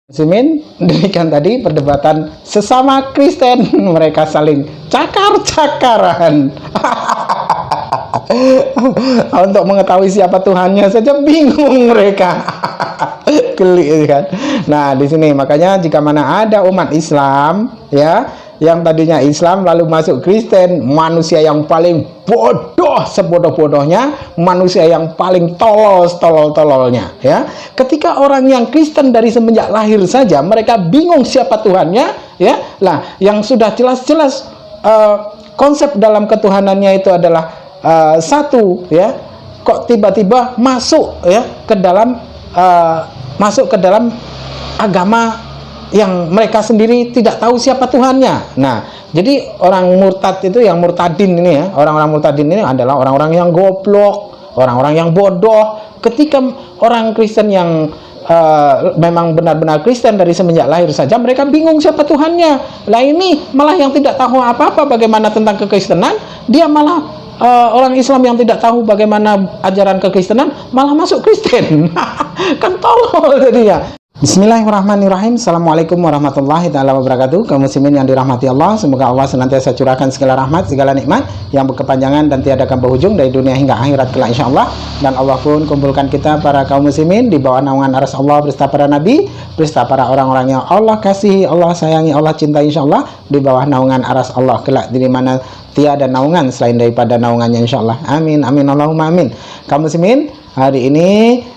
Muslimin, demikian tadi perdebatan sesama Kristen, mereka saling cakar-cakaran. Untuk mengetahui siapa Tuhannya saja bingung mereka. Geli kan. Nah, di sini makanya jika mana ada umat Islam ya yang tadinya Islam lalu masuk Kristen, manusia yang paling bodoh sebodoh-bodohnya, manusia yang paling tololnya ya. Ketika orang yang Kristen dari semenjak lahir saja mereka bingung siapa Tuhannya ya. Lah, yang sudah jelas-jelas konsep dalam ketuhanannya itu adalah satu ya. Kok tiba-tiba masuk ya ke dalam agama yang mereka sendiri tidak tahu siapa Tuhannya. Nah, jadi orang murtad itu, yang murtadin ini ya, orang-orang murtadin ini adalah orang-orang yang goblok, orang-orang yang bodoh. Ketika orang Kristen yang memang benar-benar Kristen dari semenjak lahir saja, mereka bingung siapa Tuhannya. Lah ini malah yang tidak tahu apa-apa bagaimana tentang kekristenan, dia malah orang Islam yang tidak tahu bagaimana ajaran kekristenan malah masuk Kristen. Kan tolol jadinya. Bismillahirrahmanirrahim. Assalamualaikum warahmatullahi taala wabarakatuh. Kaum muslimin yang dirahmati Allah, semoga Allah senantiasa curahkan segala rahmat, segala nikmat yang berkepanjangan dan tiada akan berhujung dari dunia hingga akhirat kelak insyaallah. Dan Allah pun kumpulkan kita para kaum muslimin di bawah naungan arsy Allah beserta para nabi, beserta para orang-orang yang Allah kasihi, Allah sayangi, Allah cintai insyaallah, di bawah naungan arsy Allah kelak di mana tiada naungan selain daripada naungannya insyaallah. Amin amin Allahumma amin. Kaum muslimin, hari ini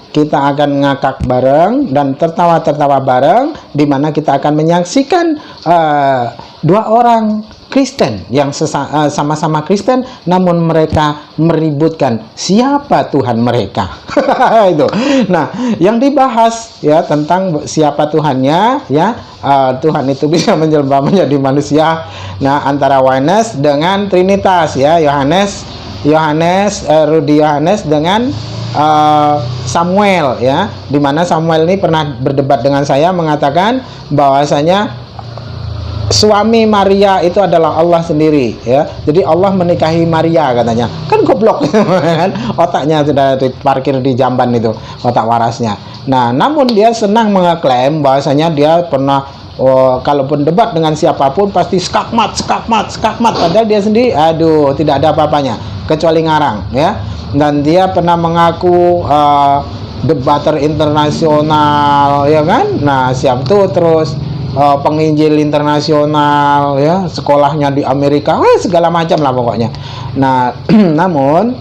kita akan ngakak bareng dan tertawa-tertawa bareng, di mana kita akan menyaksikan dua orang Kristen yang sama-sama Kristen, namun mereka meributkan siapa Tuhan mereka. Itu. Nah, yang dibahas ya tentang siapa Tuhannya ya. Tuhan itu bisa menjelma menjadi manusia. Nah, antara Oneness dengan Trinitas ya, Rudy Yohanes dengan Samuel ya, dimana Samuel ini pernah berdebat dengan saya mengatakan bahwasanya suami Maria itu adalah Allah sendiri ya. Jadi Allah menikahi Maria katanya. Kan goblok kan. Otaknya sudah diparkir di jamban itu, otak warasnya. Nah, namun dia senang mengeklaim bahwasanya dia pernah kalaupun debat dengan siapapun pasti skakmat. Padahal dia sendiri aduh tidak ada apa-apanya kecuali ngarang ya. Dan dia pernah mengaku debater internasional ya kan. Nah, siap tuh terus penginjil internasional ya, sekolahnya di Amerika, segala macam lah pokoknya. Nah, namun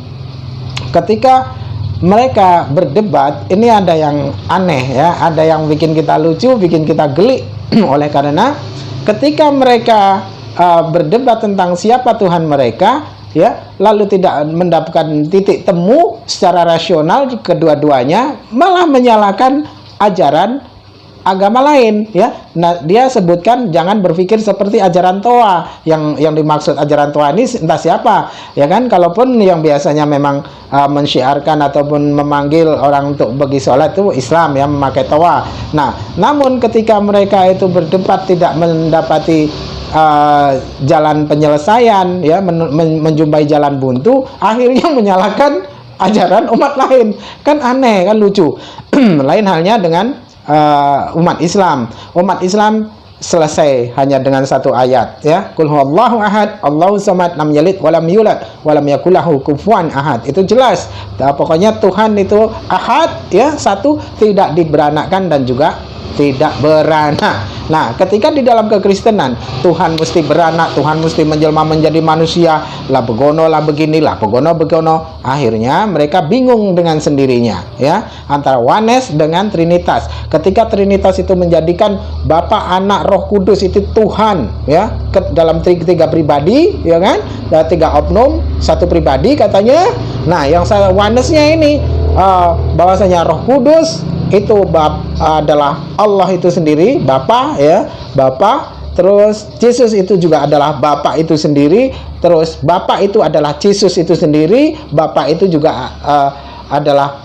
ketika mereka berdebat ini ada yang aneh ya, ada yang bikin kita lucu, bikin kita geli. Oleh karena ketika mereka berdebat tentang siapa Tuhan mereka ya, lalu tidak mendapatkan titik temu secara rasional, kedua-duanya malah menyalahkan ajaran agama lain ya. Nah, dia sebutkan jangan berpikir seperti ajaran Toa. Yang dimaksud ajaran Toa ini entah siapa ya kan. Kalaupun yang biasanya memang mensyiarkan ataupun memanggil orang untuk pergi sholat itu Islam ya, memakai Toa. Nah, namun ketika mereka itu berdebat tidak mendapati jalan penyelesaian ya, menjumpai jalan buntu, akhirnya menyalahkan ajaran umat lain. Kan aneh, kan lucu. Lain halnya dengan umat Islam. Umat Islam selesai hanya dengan satu ayat ya, qul huwallahu ahad Allahus samad lam yalid walam yulad walam yakul lahu kufuwan ahad. Itu jelas. Pokoknya Tuhan itu ahad ya, satu, tidak diberanakkan dan juga tidak beranak. Nah, ketika di dalam kekristenan Tuhan mesti beranak, Tuhan mesti menjelma menjadi manusia, lah begono lah begini, lah begono, akhirnya mereka bingung dengan sendirinya ya, antara Oneness dengan Trinitas. Ketika Trinitas itu menjadikan Bapa, Anak, Roh Kudus itu Tuhan ya, dalam tiga pribadi ya kan, tiga oknum satu pribadi katanya. Nah, yang saya Oneness-nya ini bahwasanya Roh Kudus itu adalah Allah itu sendiri, Bapa ya, Bapa. Terus Yesus itu juga adalah Bapa itu sendiri. Terus Bapa itu adalah Yesus itu sendiri. Bapa itu juga adalah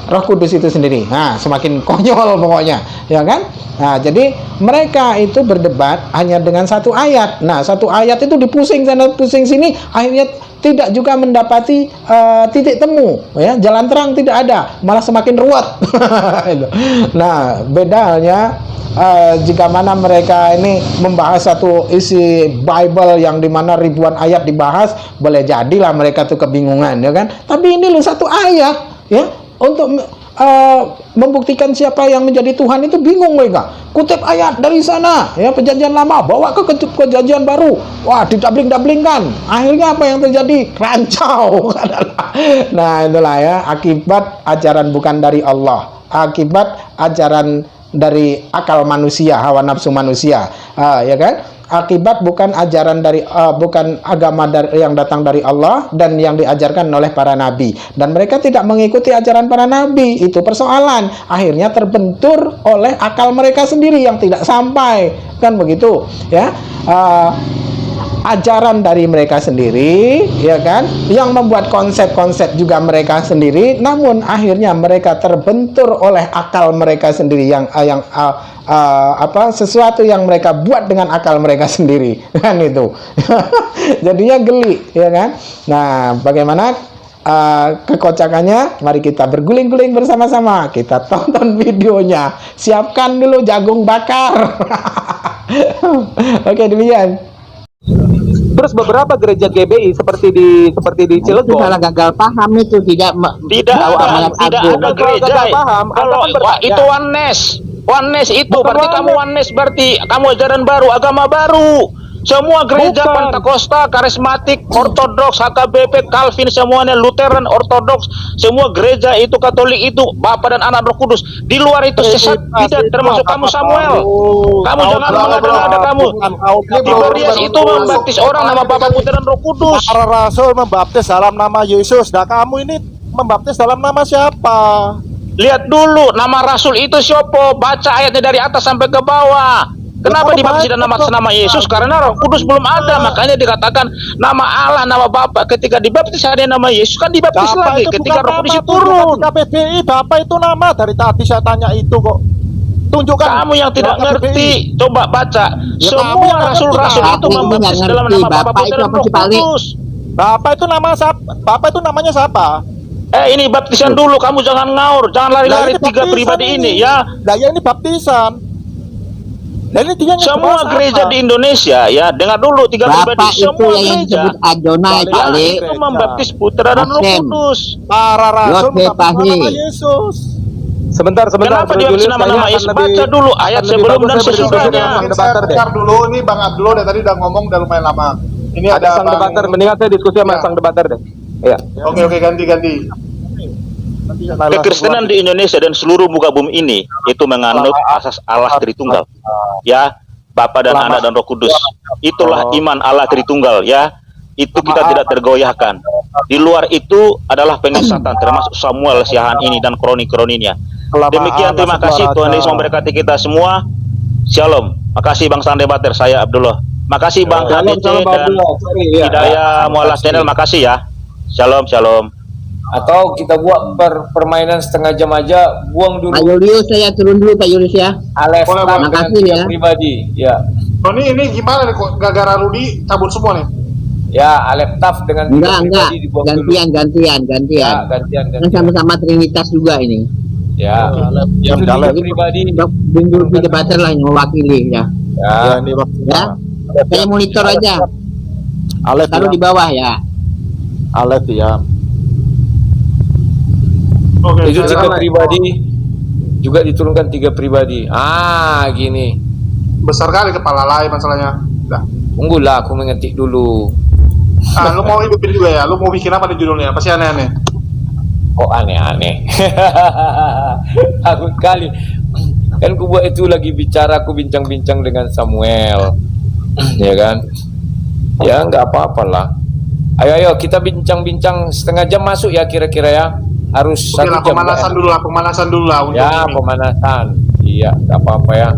Roh Kudus itu sendiri. Nah, semakin konyol pokoknya, ya kan? Nah, jadi mereka itu berdebat hanya dengan satu ayat. Nah, satu ayat itu dipusing sana pusing sini, akhirnya tidak juga mendapati titik temu, ya, jalan terang tidak ada, malah semakin ruwet. Nah, bedanya jika mana mereka ini membahas satu isi Bible yang dimana ribuan ayat dibahas, boleh jadilah mereka tuh kebingungan, ya kan? Tapi ini loh satu ayat, ya, untuk membuktikan siapa yang menjadi Tuhan itu bingung mereka. Kutip ayat dari sana, ya, perjanjian lama bawa ke perjanjian baru. Wah, didabling-dablingkan. Akhirnya apa yang terjadi? Rancau. Nah, itulah ya akibat ajaran bukan dari Allah. Akibat ajaran dari akal manusia, hawa nafsu manusia. Ya kan? Akibat bukan ajaran dari bukan agama yang datang dari Allah dan yang diajarkan oleh para nabi, dan mereka tidak mengikuti ajaran para nabi. Itu persoalan, akhirnya terbentur oleh akal mereka sendiri yang tidak sampai, kan begitu ya. Ajaran dari mereka sendiri, ya kan, yang membuat konsep-konsep juga mereka sendiri, namun akhirnya mereka terbentur oleh akal mereka sendiri yang sesuatu yang mereka buat dengan akal mereka sendiri, kan itu. Jadinya geli, ya kan. Nah, bagaimana kekocakannya? Mari kita berguling-guling bersama-sama, kita tonton videonya, siapkan dulu jagung bakar. Oke, demikian. Terus beberapa gereja GBI seperti di Cilegon itu salah gagal paham, itu tidak ada gereja gagal paham. kalau itu oneness itu berarti kamu oneness, berarti kamu ajaran baru, agama baru. Semua gereja Pentakosta, Karismatik, Ortodoks, HKBP, Calvin, semuanya Lutheran, Ortodoks, semua gereja itu Katolik itu Bapa dan Anak Roh Kudus. Di luar itu sesat, tidak termasuk kamu Samuel. Kamu jangan mengada-ngada kamu. Tiberias itu membaptis orang nama Bapa, Putra dan Roh Kudus. Para rasul membaptis dalam nama Yesus. Nah, kamu ini membaptis dalam nama siapa? Lihat dulu nama rasul itu siapa, baca ayatnya dari atas sampai ke bawah. Kenapa dibaptis dalam nama Yesus? Karena Roh Kudus belum ada, makanya dikatakan nama Allah, nama Bapa. Ketika dibaptis ada nama Yesus, kan dibaptis Bapak lagi ketika Roh Kudus turun. KPBI, Bapak itu nama, dari tadi saya tanya itu kok. Tunjukkan. Kamu yang tidak ngerti, coba baca. Ya, Semua rasul-rasul itu membaptis dalam nama Bapa, Putra dan Roh Kudus. Bapak itu nama siapa? Bapak itu namanya siapa? Ini baptisan dulu, kamu jangan ngaur, jangan lari-lari tiga pribadi ini ya. Nah, ya ini baptisan. Dan ini semua gereja di Indonesia, ya, dengar dulu, tiga pribadi, semua gereja Adonai, itu membaptis Putra dan Roh Kudus. Para rasul membaptis nama Yesus. Sebentar. Kenapa dibaptis nama Yesus? Baca dulu ayat sebelum dan sesudahnya. Bentar dulu, ini Bang Abdul dari tadi udah ngomong udah lumayan lama. Ini ada sang debater, mendingan saya diskusi sama sang debater deh. Iya. Oke, ganti. Kekristenan di Indonesia dan seluruh muka bumi ini itu menganut asas Allah Tritunggal, ya, Bapa dan Anak dan Roh Kudus. Itulah iman Allah Tritunggal, ya. Itu kita tidak tergoyahkan. Di luar itu adalah penyesatan, termasuk Samuel, Siahan ini dan kroni-kroninya. Demikian, terima kasih, Tuhan Yesus memberkati kita semua. Shalom. Makasih Bang Sang Debater, saya Abdullah. Makasih Bang HDC dan Hidayah Mualah Channel, makasih ya. Shalom. Atau kita buat permainan setengah jam aja, buang dulu. Pak Julius, saya turun dulu Pak Julius ya. Alef, makasih ya. Pribadi, ya. Ini gimana nih kok gara-gara Rudi cabut semua nih? Ya, Alef Taf dengan enggak. Gantian. Ya, gantian. Kan sama-sama Trinitas juga ini. Ya, yang pribadi. Bung debater lah yang mewakili ya. Ya, ini ya. Saya monitor aja. Alef taruh di bawah ya. Alef ya. Itu 3 pribadi juga diturunkan 3 pribadi. Gini. Besar kali kepala lain masalahnya. Dah. Tunggulah, aku mengetik dulu. Lu mau hidupin juga ya? Lu mau bikin apa di judulnya? Pasti aneh-aneh. Kok aneh-aneh? Aku kali. Kan aku buat itu lagi bicara, aku bincang-bincang dengan Samuel. Ya kan? Ya nggak apa-apalah. Ayo kita bincang-bincang setengah jam masuk ya kira-kira ya. Harus 1 jam. Pemanasan dulu lah untuk ya, ini. pemanasan. Iya, nggak apa-apa ya.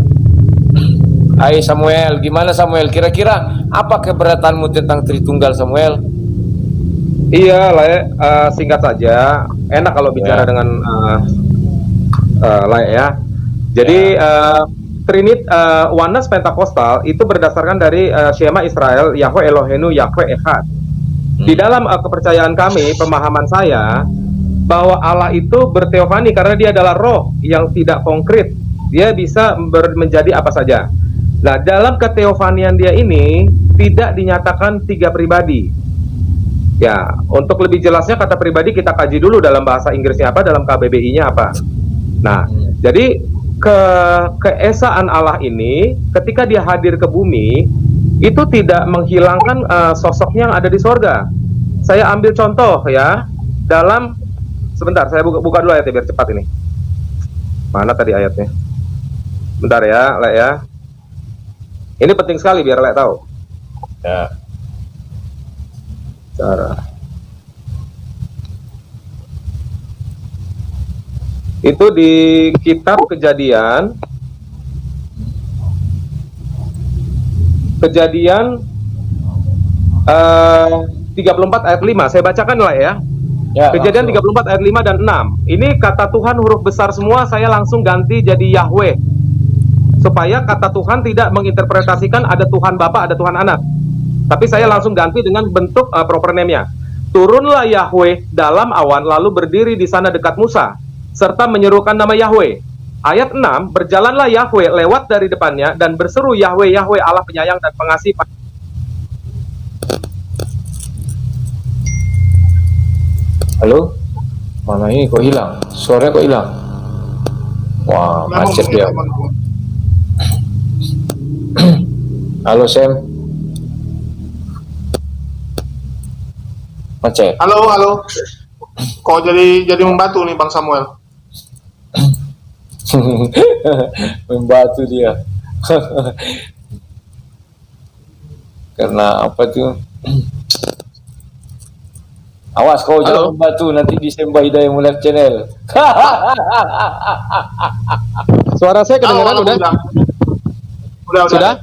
Hai Samuel, gimana Samuel? Kira-kira apa keberatanmu tentang Tritunggal Samuel? Iya lah ya, singkat saja. enak kalau bicara dengan layak ya. Jadi Oneness Pentakostal itu berdasarkan dari Shema Israel, Yahweh Eloheinu, Yahweh Echad. Di dalam kepercayaan kami, pemahaman saya bahwa Allah itu berteofani karena dia adalah roh yang tidak konkret. Dia bisa menjadi apa saja. Nah, dalam keteofanian dia ini tidak dinyatakan 3 pribadi. Ya, untuk lebih jelasnya kata pribadi kita kaji dulu dalam bahasa Inggrisnya apa, dalam KBBI-nya apa. Nah, jadi keesaan Allah ini ketika dia hadir ke bumi itu tidak menghilangkan sosoknya yang ada di sorga. Saya ambil contoh ya, dalam sebentar saya buka dulu ayatnya biar cepat ini. Mana tadi ayatnya? Bentar ya, Lek ya. Ini penting sekali biar Lek tahu. Ya. Cara. Itu di kitab Kejadian 34 ayat 5. Saya bacakan lah ya. Kejadian 34 ayat 5 dan 6. Ini kata Tuhan huruf besar semua, saya langsung ganti jadi Yahweh. Supaya kata Tuhan tidak menginterpretasikan ada Tuhan Bapa, ada Tuhan Anak. Tapi saya langsung ganti dengan bentuk proper name-nya. Turunlah Yahweh dalam awan lalu berdiri di sana dekat Musa serta menyerukan nama Yahweh. Ayat 6, berjalanlah Yahweh lewat dari depannya dan berseru, Yahweh, Yahweh, Allah penyayang dan pengasih. Halo? Mana ini kok hilang? Suaranya kok hilang? Wah, macet dia. Halo, Sam. Macet. Halo. Kok jadi membantu nih Bang Samuel? Membantu dia. Karena apa tuh? Awas kau jangan membantu, nanti disembah Hidayah Mulai Channel. Suara saya kedengaran udah? Sudah?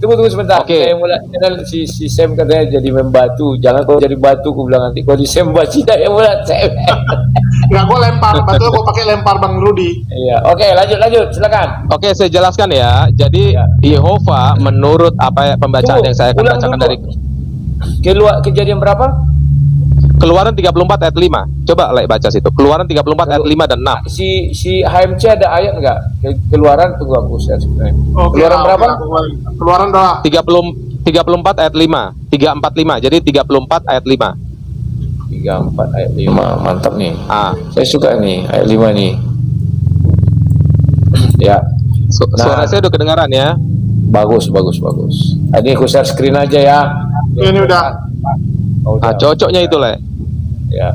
Tunggu sebentar. Oke. Hidayah Mulai Channel si Sam katanya jadi membantu. Jangan kau jadi batu, aku bilang nanti kau disembah Hidayah Mulai Channel. Enggak, gue lempar, batu gue pakai lempar Bang Rudi. Iya, oke, lanjut, silakan. Oke, saya jelaskan ya. Jadi Yehova menurut apa pembacaan yang saya akan bacakan dari Kejadian berapa? Keluaran 34 ayat 5. Coba Lek baca situ. Keluaran 34 ayat 5 dan 6. Si HMC ada ayat enggak? Keluaran tunggu aku share sebenarnya. Keluaran berapa? Keluaran berapa? 34 ayat 5. 345. Jadi 34 ayat 5. 34 ayat 5. Mantap nih. Saya suka nih ayat 5 nih. Ya. Suara saya udah kedengaran ya? Bagus. Ini aku share screen aja ya. Ini udah. Cocoknya itu Lek. Ya.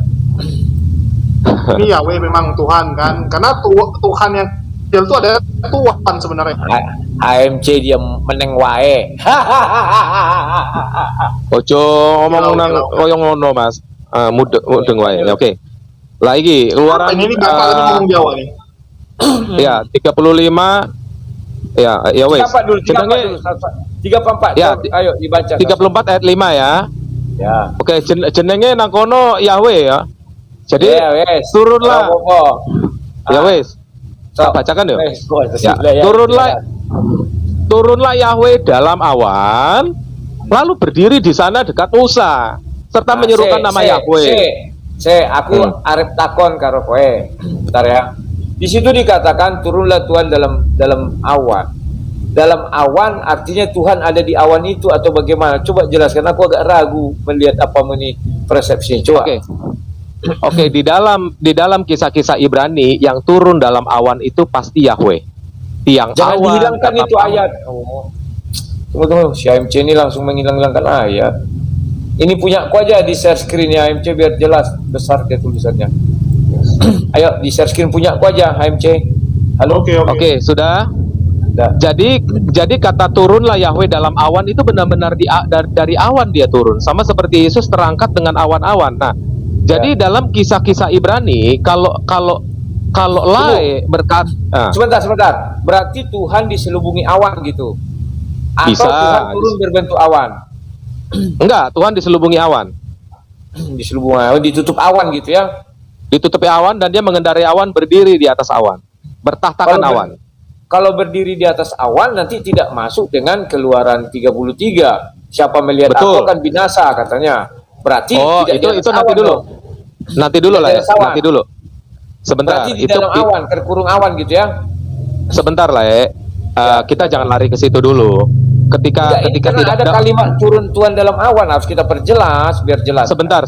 Ini Yahweh memang Tuhan kan? Karena Tuhan yang kecil itu ada Tuhan sebenarnya. AMC dia meneng wae. Ojo ngomong nang koyo ngono Mas. Mudeng wae. Oke. Lah iki keluaran ini Bapak ini ngomong Jawa nih. Ya, 35 ya wes. Jenenge 34. Ya, ayo dibaca. 34 ayat 5 ya. Ya. Oke, jenenge nang kono Yahweh ya. Jadi turunlah. Ya wes. Tak bacakan ya. Turunlah Yahweh dalam awan, lalu berdiri di sana dekat Musa, serta menyerukan nama Yahweh. Aku arep takon karo kowe. Bentar ya. Di situ dikatakan turunlah Tuhan dalam awan. Dalam awan artinya Tuhan ada di awan itu atau bagaimana? Coba jelaskan, aku agak ragu melihat apa ini persepsinya. Coba. Oke, di dalam kisah-kisah Ibrani yang turun dalam awan itu pasti Yahweh. Tiang jangan awan, dihilangkan itu ayat. Tunggu, si AMC ini langsung menghilangkan ayat. Ini punya aku aja di share screen ya AMC biar jelas besar dia tulisannya. Ayo di share screen punya aku aja AMC. Halo. Oke, sudah. Jadi kata turunlah Yahweh dalam awan itu benar-benar dari awan dia turun, sama seperti Yesus terangkat dengan awan-awan. Nah, jadi dalam kisah-kisah Ibrani kalau Lae berkata sebentar. Berarti Tuhan diselubungi awan gitu. Atau bisa Tuhan turun berbentuk awan. Enggak, Tuhan diselubungi awan. Diselubungi awan, ditutup awan gitu ya. Ditutupi awan dan dia mengendarai awan, berdiri di atas awan, bertahtakan Kalau ber- awan. Kalau berdiri di atas awan nanti tidak masuk dengan keluaran 33. Siapa melihat Betul. aku akan binasa katanya. Berarti Oh, tidak di atas itu nanti awan dulu. dong. Nanti dulu Tidak lah di ya, atas awan. nanti dulu. Sebentar, Berarti di dalam awan, terkurung awan gitu ya. sebentar lah ya. Kita jangan lari ke situ dulu. Ketika Tidak, ini ketika karena tidak ada kalimat turun Tuhan dalam awan, harus kita perjelas biar jelas. Sebentar.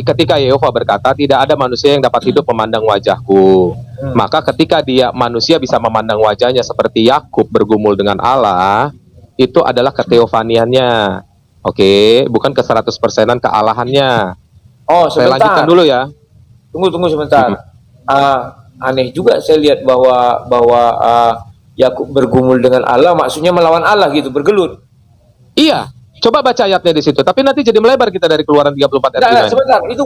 Ketika Yehova berkata tidak ada manusia yang dapat hidup memandang wajahku, maka ketika dia manusia bisa memandang wajahnya seperti Yakub bergumul dengan Allah, itu adalah keteofaniannya. Oke, bukan ke 100%-an kealahannya. Oh, Saya lanjutkan sebentar. dulu ya. Tunggu sebentar. Aneh juga saya lihat bahwa Yakub bergumul dengan Allah, maksudnya melawan Allah gitu, bergelut. Iya, coba baca ayatnya di situ. Tapi nanti jadi melebar kita dari Keluaran 34 ayat Enggak, 5. sebentar. Itu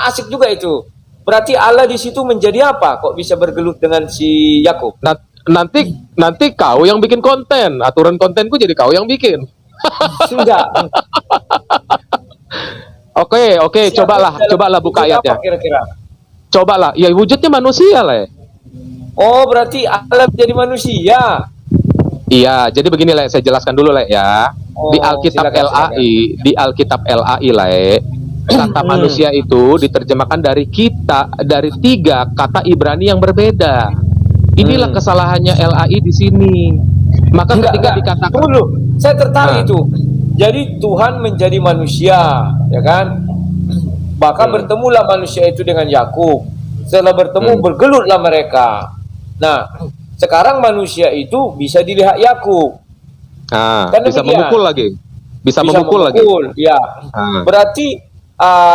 asik juga itu. Berarti Allah di situ menjadi apa? Kok bisa bergelut dengan si Yakub? Nanti kau yang bikin konten. Aturan kontenku jadi kau yang bikin. Sudah. Oke, Siapa dalam cobalah buka wujud ayatnya. apa kira-kira? Cobalah. Ya wujudnya manusia lah. Oh, berarti Allah menjadi manusia. Iya, jadi begini lah, saya jelaskan dulu lah ya. Oh, Di Alkitab silakan, LAI, di Alkitab LAI lah, kata manusia itu diterjemahkan dari 3 kata Ibrani yang berbeda. Inilah kesalahannya LAI di sini. Maka ketika dikatakan Tunggu dulu, saya tertarik itu. Jadi Tuhan menjadi manusia, ya kan? Maka bertemulah manusia itu dengan Yakub. Setelah bertemu bergelutlah mereka. Nah, sekarang manusia itu bisa dilihat Yakub. Kan bisa demikian. memukul lagi. Bisa memukul lagi. Ya. Berarti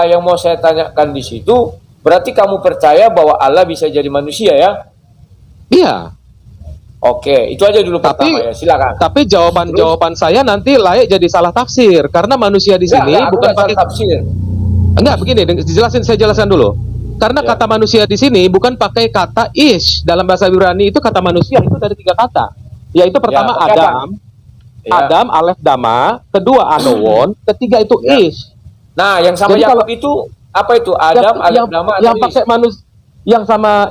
yang mau saya tanyakan di situ, berarti kamu percaya bahwa Allah bisa jadi manusia ya? Iya. Oke, itu aja dulu pertama ya. Silakan. Tapi jawaban saya nanti layak jadi salah tafsir karena manusia di sini bukan pakai tafsir. Enggak, begini, saya jelaskan dulu. Karena kata manusia di sini bukan pakai kata ish. Dalam bahasa Ibrani itu kata manusia itu dari 3 kata. Yaitu pertama pakai Adam, Adam, Alef, Dama, kedua Anowon, ketiga itu ish. Nah, yang sama Jadi Yakub kalau- itu apa itu? Adam, Alef, Dama, atau yang Ish? pakai manusia yang sama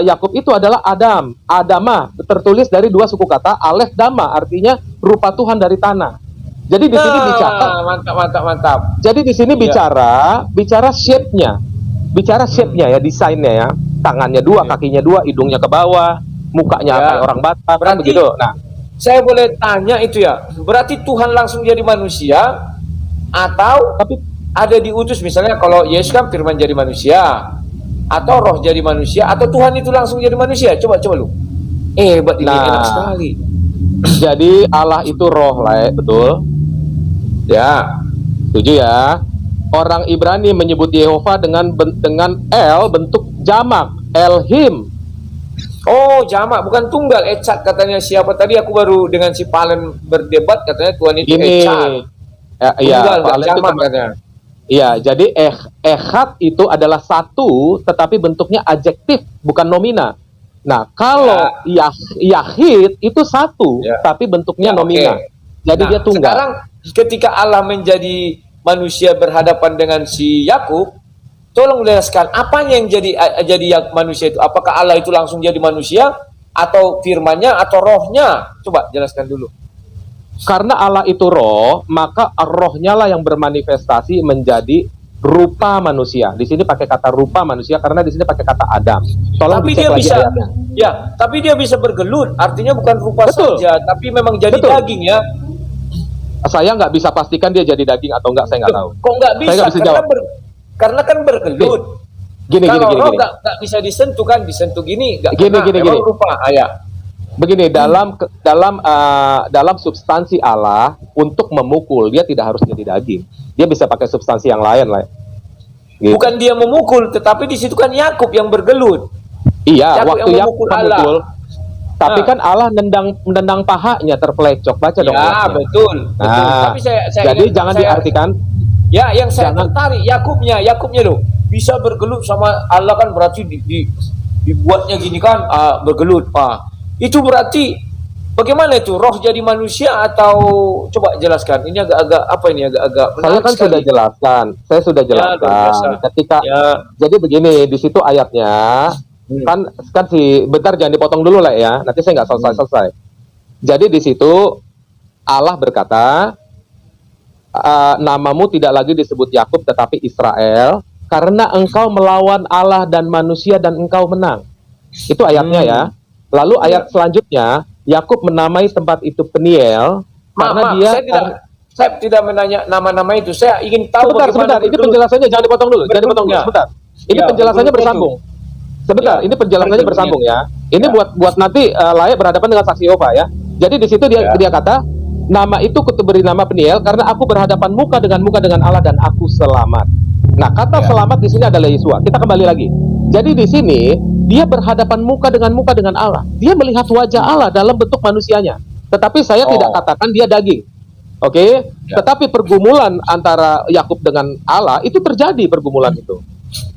Yakub itu adalah Adam, Adama, tertulis dari 2 suku kata Alef, Dama, artinya rupa Tuhan dari tanah. Jadi di sini bicara mantap. Jadi di sini bicara shape-nya. Bicara shape-nya ya, desainnya ya. Tangannya 2, kakinya 2, hidungnya ke bawah, mukanya kayak orang Batak, kan Berarti- begitu. Nah, Saya boleh tanya itu ya. Berarti Tuhan langsung jadi manusia atau tapi ada diutus, misalnya kalau Yesus kan firman jadi manusia, atau roh jadi manusia, atau Tuhan itu langsung jadi manusia? Coba lu. Hebat ini, Nah. enak sekali. jadi Allah itu roh lah, betul? Ya, setuju ya. Orang Ibrani menyebut Yehova dengan El bentuk jamak, Elhim. Oh, jamak bukan tunggal. Echad katanya siapa tadi? Aku baru dengan si Palen berdebat, katanya Tuhan itu Ini Echad. iya, Tunggal, nggak Palen itu jamak katanya. Iya, jadi Echad itu adalah satu, tetapi bentuknya adjektif, bukan nomina. Nah, kalau Yahid itu satu, tapi bentuknya Ya, nomina. oke. Jadi Nah, dia tunggal. Sekarang ketika Allah menjadi manusia berhadapan dengan si Yakub, tolong jelaskan apanya yang jadi manusia itu? Apakah Allah itu langsung jadi manusia atau firman-Nya atau rohnya? Coba jelaskan dulu. Karena Allah itu roh, maka rohnya lah yang bermanifestasi menjadi rupa manusia. Di sini pakai kata rupa manusia karena di sini pakai kata Adam. Tolong Tapi dicek dia lagi bisa, ayatnya. ya, tapi dia bisa bergelut. Artinya bukan rupa Betul. saja, tapi memang jadi Betul. daging ya. Saya nggak bisa pastikan dia jadi daging atau enggak, saya nggak tahu. Kok nggak Saya bisa? nggak bisa Karena, jawab. karena kan bergelut. Gini. Kalau roh nggak bisa disentuh kan, disentuh gini nggak Gini, kena. gini, Memang gini. rupa. Ya. Begini, dalam substansi Allah untuk memukul dia tidak harus jadi daging. Dia bisa pakai substansi yang lain lah. Gitu. Bukan dia memukul, tetapi di situ kan Yakub yang bergelut. Iya, Yakub waktu yang Yakub memukul Allah. memukul. Tapi Nah. kan Allah nendang pahanya terpelecok. Baca dong. Ya, ayatnya. betul. Nah, Tapi saya jadi ingin- jangan saya- diartikan. Ya, yang saya Jangan- tertarik Yakubnya loh. Bisa bergelut sama Allah kan berarti dibuatnya gini kan, bergelut. Itu berarti Bagaimana itu roh jadi manusia atau coba jelaskan? Ini agak-agak apa ini agak-agak Saya menarik kan sekali. sudah jelaskan, saya sudah Ya, luar biasa. jelaskan. Ketika Ya. jadi begini, di situ ayatnya kan bentar jangan dipotong dulu lah ya. Nanti saya nggak selesai. Jadi di situ Allah berkata, namamu tidak lagi disebut Yakub tetapi Israel karena engkau melawan Allah dan manusia dan engkau menang. Itu ayatnya ya. Lalu ayat selanjutnya Yakub menamai tempat itu Peniel karena dia saya tidak menanya nama-nama itu. Saya ingin tahu sebentar. Ini penjelasannya jangan dipotong dulu. Jangan dipotong dulu. Sebentar. Ini Ya, penjelasannya betul, bersambung. Sebentar. Ya, Ini penjelasannya betul, bersambung ya. Ini buat nanti layak berhadapan dengan saksi Yehova ya. Jadi di situ dia kata nama itu kutuberi nama Peniel karena aku berhadapan muka dengan Allah dan aku selamat. Nah, kata selamat di sini adalah Yesua. Kita kembali lagi. Jadi di sini dia berhadapan muka dengan Allah. Dia melihat wajah Allah dalam bentuk manusianya. Tetapi saya tidak katakan dia daging. Oke? Tetapi pergumulan antara Yakub dengan Allah itu terjadi pergumulan itu.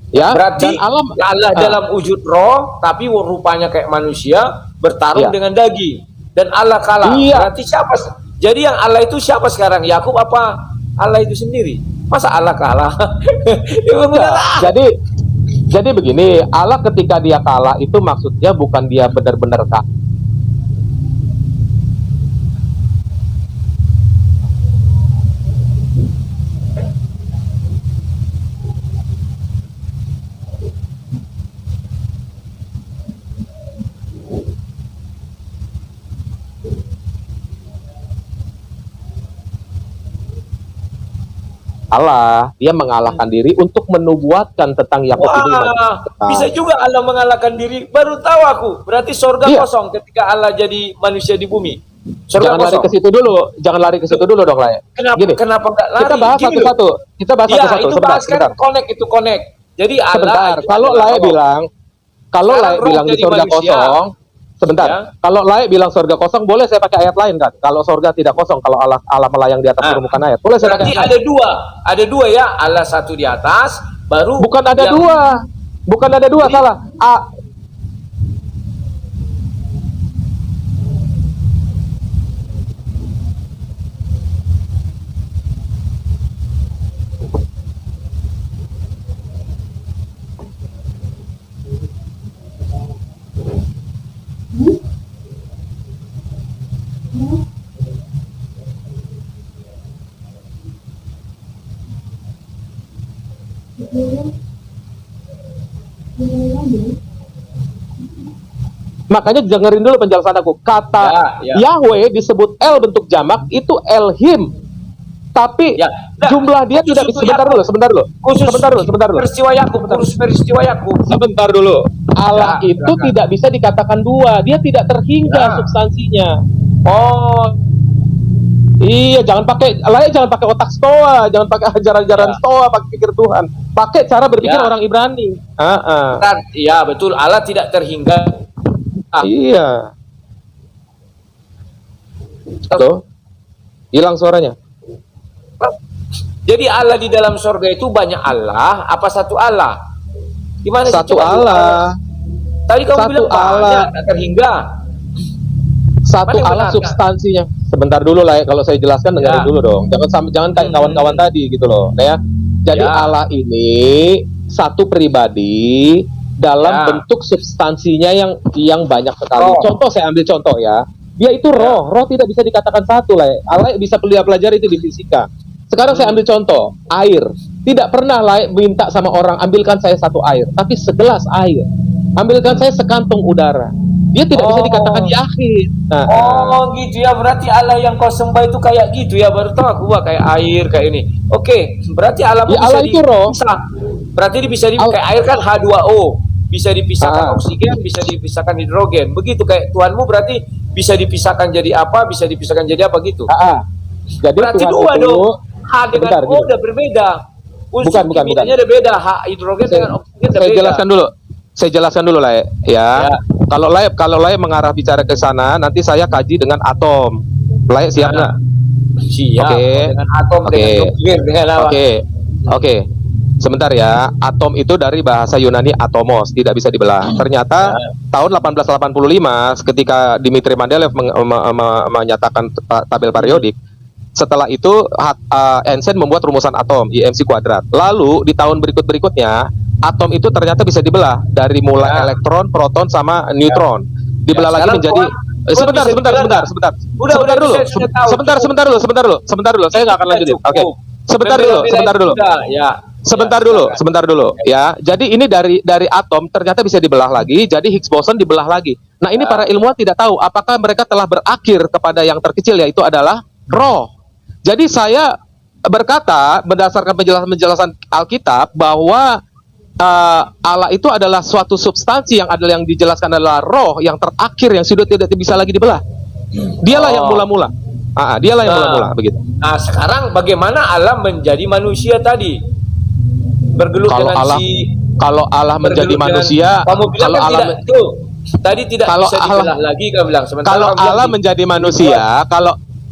Ya, Berarti dan Allah dalam wujud roh tapi rupanya kayak manusia bertarung Iya. dengan daging dan Allah kalah. Iya. Berarti siapa? Jadi yang Allah itu siapa sekarang? Yakub apa Allah itu sendiri? Masa Allah kalah? Jadi begini, Allah ketika dia kalah itu maksudnya bukan dia benar-benar kalah. Allah, dia mengalahkan diri untuk menubuatkan tentang Yakub ini. Bisa juga Allah mengalahkan diri. Baru tahu aku. Berarti sorga Iya. kosong ketika Allah jadi manusia di bumi. Sorga Jangan lari kosong. ke situ dulu, jangan lari ke situ dulu dong, Lai. Kenapa nggak lari? Kita bahas Gini loh. satu-satu. Kita bahas Ya, satu-satu. itu Sebentar, bahas kan connect. Jadi sebentar. Allah itu Kalau adalah Lai roh. bilang, Sekarang roh di jadi surga manusia. kosong, sebentar. Ya. Kalau Lai bilang surga kosong, boleh saya pakai ayat lain kan? Kalau surga tidak kosong, kalau Allah melayang di atas permukaan ayat, boleh saya Berarti pakai ayat. ada dua ya. Allah satu di atas, baru Bukan ada yang- dua, salah. Makanya dengerin dulu penjelasan aku. Kata Ya. Yahweh disebut El bentuk jamak itu Elhim. Tapi Ya. Nah, jumlah dia khusus tidak untuk sebentar Yakub. dulu. Sebentar dulu. Peristiwa Yakub, khusus peristiwa Yakub. Sebentar dulu. Allah Ya, itu silakan. tidak bisa dikatakan dua. Dia tidak terhingga Ya. substansinya. Oh, Iya, jangan pakai otak stoa, jangan pakai ajaran-ajaran Ya. stoa, pakai pikir Tuhan. Pakai cara berpikir Ya. orang Ibrani. iya betul. Allah tidak terhingga. Iya. Tuh. Hilang suaranya. Jadi Allah di dalam sorga itu banyak Allah, apa satu Allah? Gimana sih? Satu Coba Allah. Tadi kamu Satu bilang Allah. banyak, tak terhingga. Satu Mana yang Allah benar, substansinya. Sebentar dulu lah ya, kalau saya jelaskan dengerin Ya. dulu dong. Jangan kayak kawan-kawan tadi gitu loh, ya. Jadi Ya. Allah ini satu pribadi dalam Ya. bentuk substansinya yang banyak sekali. Roh. Contoh, saya ambil contoh ya. Dia itu roh. Roh tidak bisa dikatakan satu lah. Allah bisa pelajari itu di fisika. Sekarang saya ambil contoh, air. Tidak pernah minta sama orang, ambilkan saya satu air, tapi segelas air. Ambilkan saya sekantung udara. Dia tidak bisa dikatakan Yahid. Oh gitu ya, berarti Allah yang kau sembah itu kayak gitu ya. Baru tahu aku kayak air kayak ini. Oke, berarti Allah Ya, bisa Allah itu roh. dipisah. Berarti bisa kayak air kan H2O, bisa dipisahkan oksigen, bisa dipisahkan hidrogen. Begitu kayak Tuhanmu berarti bisa dipisahkan jadi apa, bisa dipisahkan jadi apa gitu. Jadi Berarti Tuhan dua itu, dong. H dengan Bentar, O gini. udah berbeda. Unsur Bukan. kimianya udah beda. H hidrogen dengan oksigen udah Saya beda. jelaskan dulu lah ya. Kalau Lai mengarah bicara ke sana, nanti saya kaji dengan atom. Lai siap nggak? Siap. Oke. Dengan atom, dengan nuklir, dengan apa? Oke. Sebentar ya, atom itu dari bahasa Yunani atomos, tidak bisa dibelah. Ternyata tahun 1885 ketika Dmitri Mendeleev menyatakan tabel periodik, setelah itu Einstein membuat rumusan atom IMC kuadrat. Lalu di tahun berikutnya atom itu ternyata bisa dibelah dari mulai elektron, proton sama neutron. Dibelah lagi menjadi sebentar dulu. Saya nggak akan lanjutin. Oke. Sebentar dulu ya. Jadi ini dari atom ternyata bisa dibelah lagi, jadi Higgs boson dibelah lagi. Nah, ini para ilmuwan tidak tahu apakah mereka telah berakhir kepada yang terkecil, yaitu adalah roh. Jadi saya berkata berdasarkan penjelasan Alkitab bahwa Allah itu adalah suatu substansi yang dijelaskan adalah roh yang terakhir yang sudah tidak bisa lagi dibelah. Dialah yang mula-mula. Dialah yang mula-mula begitu. Nah, sekarang bagaimana Allah menjadi manusia tadi? Bergelut Kalau dengan Allah- Kalau Allah menjadi bergelut manusia, dengan, kamu bilang kalau kan Allah tidak tuh. Tadi tidak kalau bisa dibelah lagi, kamu bilang. Sementara kalau kamu bilang Allah menjadi manusia,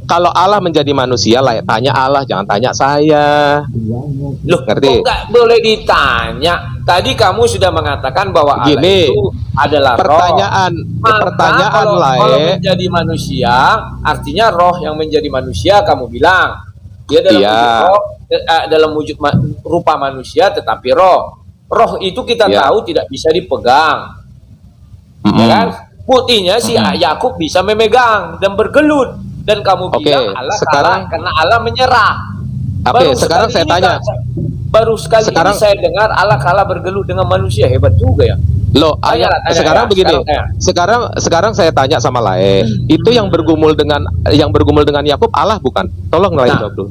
kalau Allah menjadi manusia, lah tanya Allah, jangan tanya saya. Loh, Ngerti? kok nggak boleh ditanya? Tadi kamu sudah mengatakan bahwa Allah Gini, itu adalah pertanyaan roh. Maka kalau menjadi manusia, artinya roh yang menjadi manusia, kamu bilang dia dalam Iya. wujud roh, dalam wujud rupa manusia, tetapi roh. Roh itu kita Iya. tahu tidak bisa dipegang, ya kan? Buktinya si Yakub bisa memegang dan bergelut, dan kamu Oke, bilang Allah sekarang- kalah karena Allah menyerah. Oke, Baru sekarang sekali saya ini tanya. baru sekali Sekarang- ini saya dengar Allah kalah bergelut dengan manusia, hebat juga ya. Loh, Tanya, sekarang ya, begini. sekarang Sekarang saya tanya sama Lae. Itu yang bergumul dengan Yakub Allah bukan? Tolong Lae Nah. jawab dulu.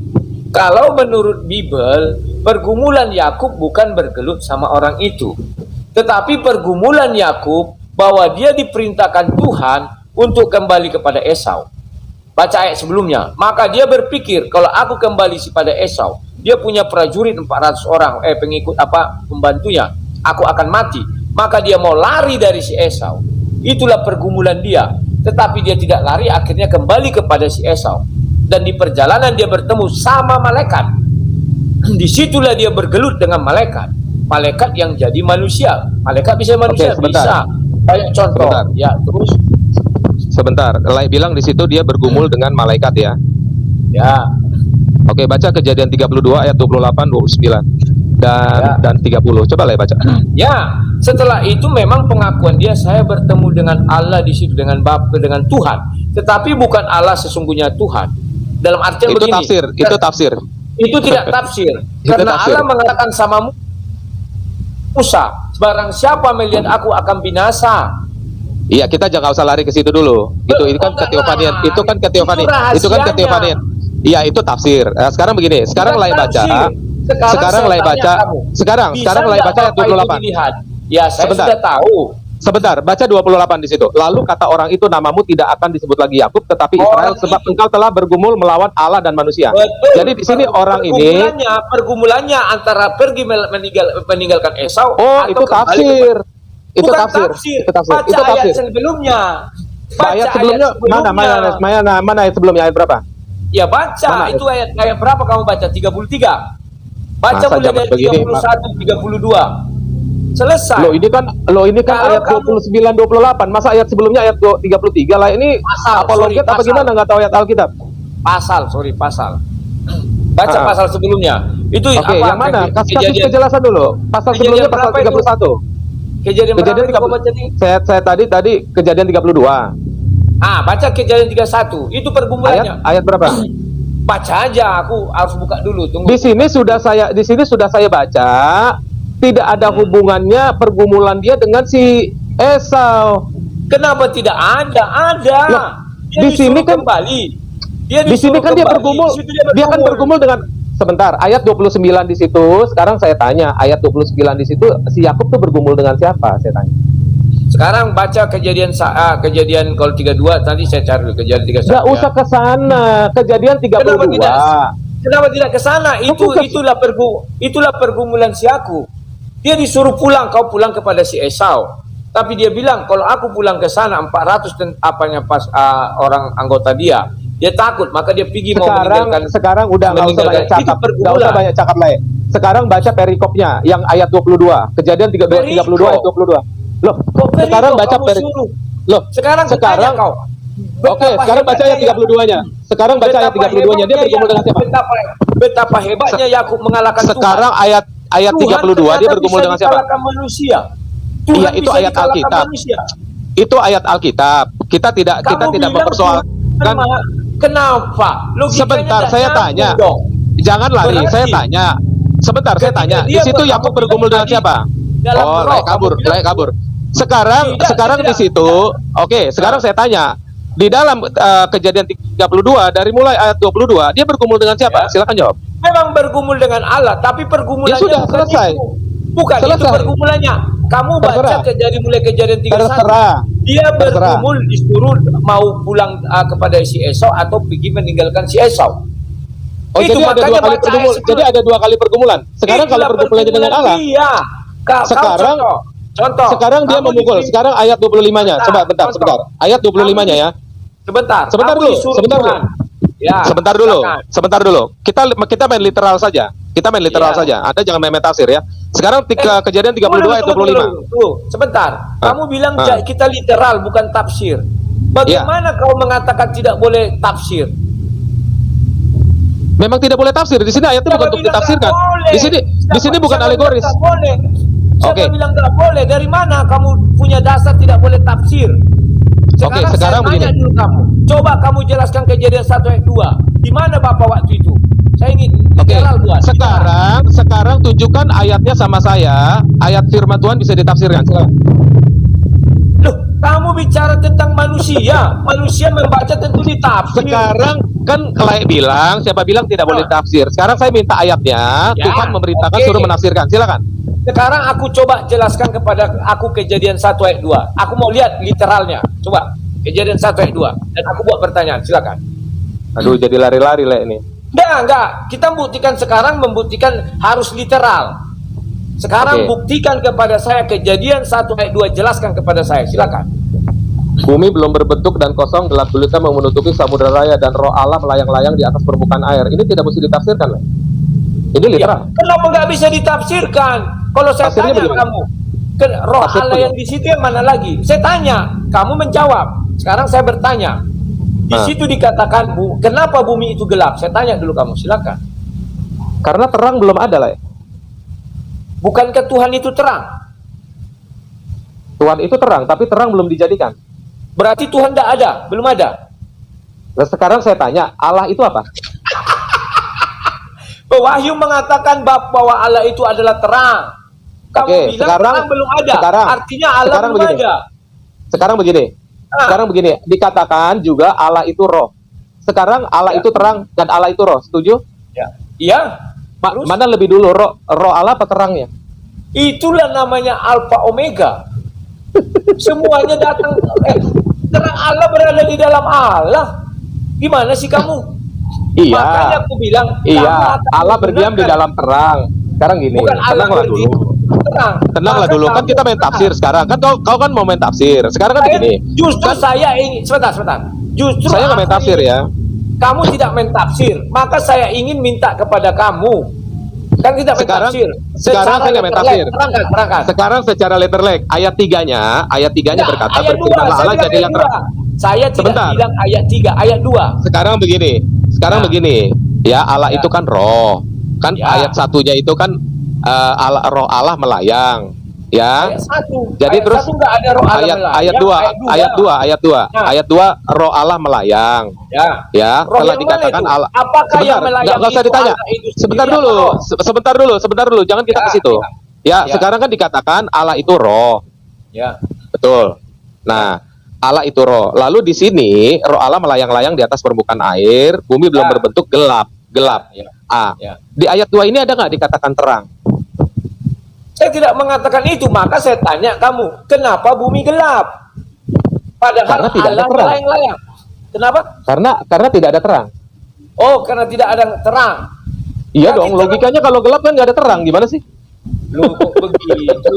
Kalau menurut Bible, pergumulan Yakub bukan bergelut sama orang itu, tetapi pergumulan Yakub bahwa dia diperintahkan Tuhan untuk kembali kepada Esau. Baca ayat sebelumnya. Maka dia berpikir, kalau aku kembali pada Esau, dia punya prajurit 400 orang, pengikut pembantunya, aku akan mati. Maka dia mau lari dari si Esau. Itulah pergumulan dia. Tetapi dia tidak lari, akhirnya kembali kepada si Esau. Dan di perjalanan dia bertemu sama malaikat. Disitulah dia bergelut dengan malaikat. Malaikat yang jadi manusia. Malaikat bisa manusia, Oke, sebentar. bisa. Banyak contoh. Sebentar. Ya, terus. Sebentar. Lae bilang di situ dia bergumul dengan malaikat ya. Ya, Oke, baca Kejadian 32 ayat 28, 29 dan 30. Coba Lae baca. ya. Setelah itu memang pengakuan dia, saya bertemu dengan Allah di situ, dengan Bapa, dengan Tuhan. Tetapi bukan Allah sesungguhnya Tuhan. Dalam artian Itu begini. tafsir, itu tafsir. Itu tidak tafsir. Itu Karena tafsir. Allah mengatakan sama Musa, barang siapa melihat aku akan binasa. Iya, kita jangan usah lari ke situ dulu. Itu kan keteofanian. Itu kan keteofanian. Itu kan keteofanian. Iya, itu tafsir. Sekarang begini, sekarang Lae baca. Sekarang Lae baca. Sekarang Lae baca ayat 28. Ya, saya Sebentar. sudah tahu. Sebentar, baca 28 di situ. Lalu kata orang itu, namamu tidak akan disebut lagi Yakub, tetapi Israel, Orang sebab itu. engkau telah bergumul melawan Allah dan manusia. Betul. Jadi di sini orang ini, pergumulannya antara pergi meninggalkan Esau oh atau itu kembali tafsir, kepada- itu Bukan tafsir, itu tafsir, Baca itu tafsir. ayat sebelumnya. Baca Ayat sebelumnya mana ayat sebelumnya ayat berapa? Ya baca, Mana itu ayat berapa kamu baca? 33. Baca Masa mulai zaman dari begini, 31, 32. Selesai. Lo ini kan Kalau ayat 29 28. Masa ayat sebelumnya ayat 33 lah. Ini Pasal, apologet sorry, apa pasal. gimana, nggak tahu ayat Alkitab. Pasal. Baca Ah. pasal sebelumnya. Itu Oke, yang mana? Kasih penjelasan dulu. Pasal sebelumnya pasal berapa itu? 31. Kejadian berapa Kejadian itu kau baca nih? Saya tadi Kejadian 32. Baca Kejadian 31. Itu pergumulannya. Ayat berapa? Baca aja, aku harus buka dulu. Tunggu. Di sini sudah saya baca, tidak ada hubungannya pergumulan dia dengan si Esau. Kenapa tidak ada? Ada. Loh, Dia di sini disuruh kan- kembali. Di sini kan dia bergumul. Di situ Dia kan bergumul dengan sebentar, ayat 29 di situ. Sekarang saya tanya, ayat 29 di situ si Yakub tuh bergumul dengan siapa? Saya tanya. Sekarang baca kejadian kalau 32 tadi saya cari dulu kejadian 31. Gak usah ke sana. Kejadian 32. Kenapa tidak ke sana? Itulah pergumulan si Yakub. Dia disuruh pulang, kau pulang kepada si Esau. Tapi dia bilang kalau aku pulang ke sana 400 dan orang anggota dia takut, maka dia pergi mau meninggalkan. Sekarang udah nggak usah banyak meninggalkan. cakap. Itu Nggak usah pergumulan. banyak cakap lain. Sekarang baca perikopnya yang ayat 22. Kejadian 32 ayat 22. Loh, Kok sekarang perikop baca kamu perikop. suruh? Loh, Sekarang sekarang kau. Oke, sekarang baca ayat 32-nya. Sekarang baca ayat 32-nya. Dia bergumul dengan siapa? Betapa hebatnya Yakub mengalahkan Sekarang Tuhan. ayat 32 dia bergumul dengan siapa? Dikalahkan manusia. Iya, itu bisa ayat dikalahkan Alkitab. manusia. Itu ayat Alkitab. Kita tidak Kamu bilang mempersoalkan. Tuhan, kenapa? Logikanya Sebentar, tidak saya nyambung tanya. dong. Jangan lari, Berarti, saya tanya. Sebentar, saya ketika tanya. Di dia situ kamu Yakub bilang bergumul dengan tadi, siapa? dalam Oh, roh, layak kabur, kamu bilang- layak kabur. Sekarang Tidak, di situ, oke, sekarang saya tanya. Di dalam kejadian 32 dari mulai ayat 22, dia bergumul dengan siapa? Ya. Silakan jawab. Memang bergumul dengan Allah, tapi pergumulannya Ya sudah, bukan selesai. itu. Bukan itu Selesai. pergumulannya. Kamu baca Terserah. mulai kejadian 31. Terserah. Dia Terserah. bergumul disuruh mau pulang kepada si Esau atau pergi meninggalkan si Esau. Oh, Itu jadi ada dua makanya kali baca pergumul. ayat Jadi ada dua kali pergumulan. Sekarang kalau Itulah pergumulannya dengan Allah, pergumulan dia. Sekarang- contoh. sekarang dia Kamu memukul. dipimpin- Sekarang ayat 25-nya. Coba bentar, Contoh. sebentar. Ayat 25-nya ya. Sebentar. Sebentar Kamu dulu, disuruh sebentar Tuhan. Ya, Sebentar dulu, silakan. sebentar dulu. Kita main literal saja. Kita main literal Iya. saja. Anda jangan main metafsir ya. Sekarang kejadian 32 ayat 25. Tunggu, sebentar. Kamu bilang Ah. kita literal bukan tafsir. Bagaimana kau mengatakan tidak boleh tafsir? Memang tidak boleh tafsir. Di sini ayatnya bukan Siapa untuk bilang ditafsirkan. nggak boleh? Di sini bukan Siapa alegoris. bilang nggak boleh? Siapa Oke. bilang nggak boleh? Dari mana kamu punya dasar tidak boleh tafsir? Oke, sekarang saya tanya begini. dulu kamu. Coba kamu jelaskan kejadian 1 ayat 2. Di mana Bapak waktu itu? Saya ingin Oke. literal buat. Sekarang tunjukkan ayatnya sama saya. Ayat firman Tuhan bisa ditafsirkan. Silakan. Loh, kamu bicara tentang manusia. Manusia membaca tentu ditafsir. Sekarang kan layak bilang, siapa bilang tidak boleh tafsir. Sekarang saya minta ayatnya. Ya, Tuhan memerintahkan oke. suruh menafsirkan. Silakan. Sekarang aku coba jelaskan kepada aku kejadian 1 ayat 2. Aku mau lihat literalnya. Coba kejadian 1 ayat 2. Dan aku buat pertanyaan. Silakan. Aduh, jadi lari-lari lah ini. Enggak. Kita membuktikan harus literal. Sekarang Oke. buktikan kepada saya kejadian 1 ayat 2. Jelaskan kepada saya. Silakan. Bumi belum berbentuk dan kosong, gelap gulita menutupi samudera raya dan roh Allah melayang-layang di atas permukaan air. Ini tidak mesti ditafsirkan, lah. Ini literal. Ya, kenapa nggak bisa ditafsirkan? Kalau saya Tafsirnya tanya bagaimana? kamu, roh Tafsir Allah yang di situ yang mana lagi? Saya tanya, kamu menjawab. Sekarang saya bertanya. Di Nah. situ dikatakan, kenapa bumi itu gelap? Saya tanya dulu kamu, silakan. Karena terang belum ada, lah. Bukankah Tuhan itu terang? Tuhan itu terang, tapi terang belum dijadikan. Berarti Tuhan tidak ada, belum ada. Nah, sekarang saya tanya, Allah itu apa? Wahyu mengatakan bahwa Allah itu adalah terang. Kamu Oke, bilang sekarang- terang belum ada. sekarang- Artinya Allah sekarang belum begini. ada. Sekarang begini. Sekarang begini, dikatakan juga Allah itu roh. Sekarang Allah Ya. itu terang dan Allah itu roh. Setuju? Iya. Terus? Mana lebih dulu roh Allah apa terangnya? Itulah namanya Alfa Omega. Semuanya datang. Terang Allah berada di dalam Allah. Gimana sih kamu? Iya. Makanya aku bilang. kamu Iya, akan Allah berdiam di menggunakan- dalam terang. Sekarang gini, Bukan Allah tenanglah berdiam dulu. terang. Tenanglah Maka dulu, kan kamu kita main tafsir sekarang. Kan kau kan mau main tafsir. Sekarang kan Saya- begini. Justru Kan saya ingin sebentar. Justru saya nggak main aku tafsir ingin- ya. Kamu tidak main tafsir, maka saya ingin minta kepada kamu. Kan tidak main Sekarang- tafsir. sekarang saya nggak main tafsir. Terangkan. Sekarang secara letterlek ayat 3-nya Ya, berkata ayat 2, berfirmanlah saya Allah bilang jadilah ayat terang. 2. Saya tidak Sebentar. bilang ayat 3, ayat 2. Sekarang begini. Sekarang Ya. begini. Ya, Allah Ya. itu kan roh. Kan Ya. ayat 1-nya itu kan roh Allah melayang. Ya. Ayat 1. Jadi ayat terus 1 nggak ada roh Allah melayang. ayat 2 Nah. ayat 2 roh Allah melayang. Ya. Ya, Roh telah yang dikatakan mana itu? Allah. Apakah yang melayang nggak usah itu ditanya. Allah itu sendiri Sebentar atau dulu, roh? sebentar dulu, jangan kita Ya, ke situ. Ya, ya. sekarang kan dikatakan Allah itu roh. Ya. Betul. Nah, Allah itu roh. Lalu di sini roh Allah melayang-layang di atas permukaan air, bumi belum Ya. berbentuk, gelap. Ya. Ya. Di ayat 2 ini ada nggak dikatakan terang? Saya tidak mengatakan itu, maka saya tanya kamu, kenapa bumi gelap? Padahal Karena tidak ada Allah terang. melayang-layang. Kenapa? Karena tidak ada terang. Oh, karena tidak ada terang. Iya Berarti dong, terang. logikanya kalau gelap kan nggak ada terang, gimana sih? Loh, kok begitu?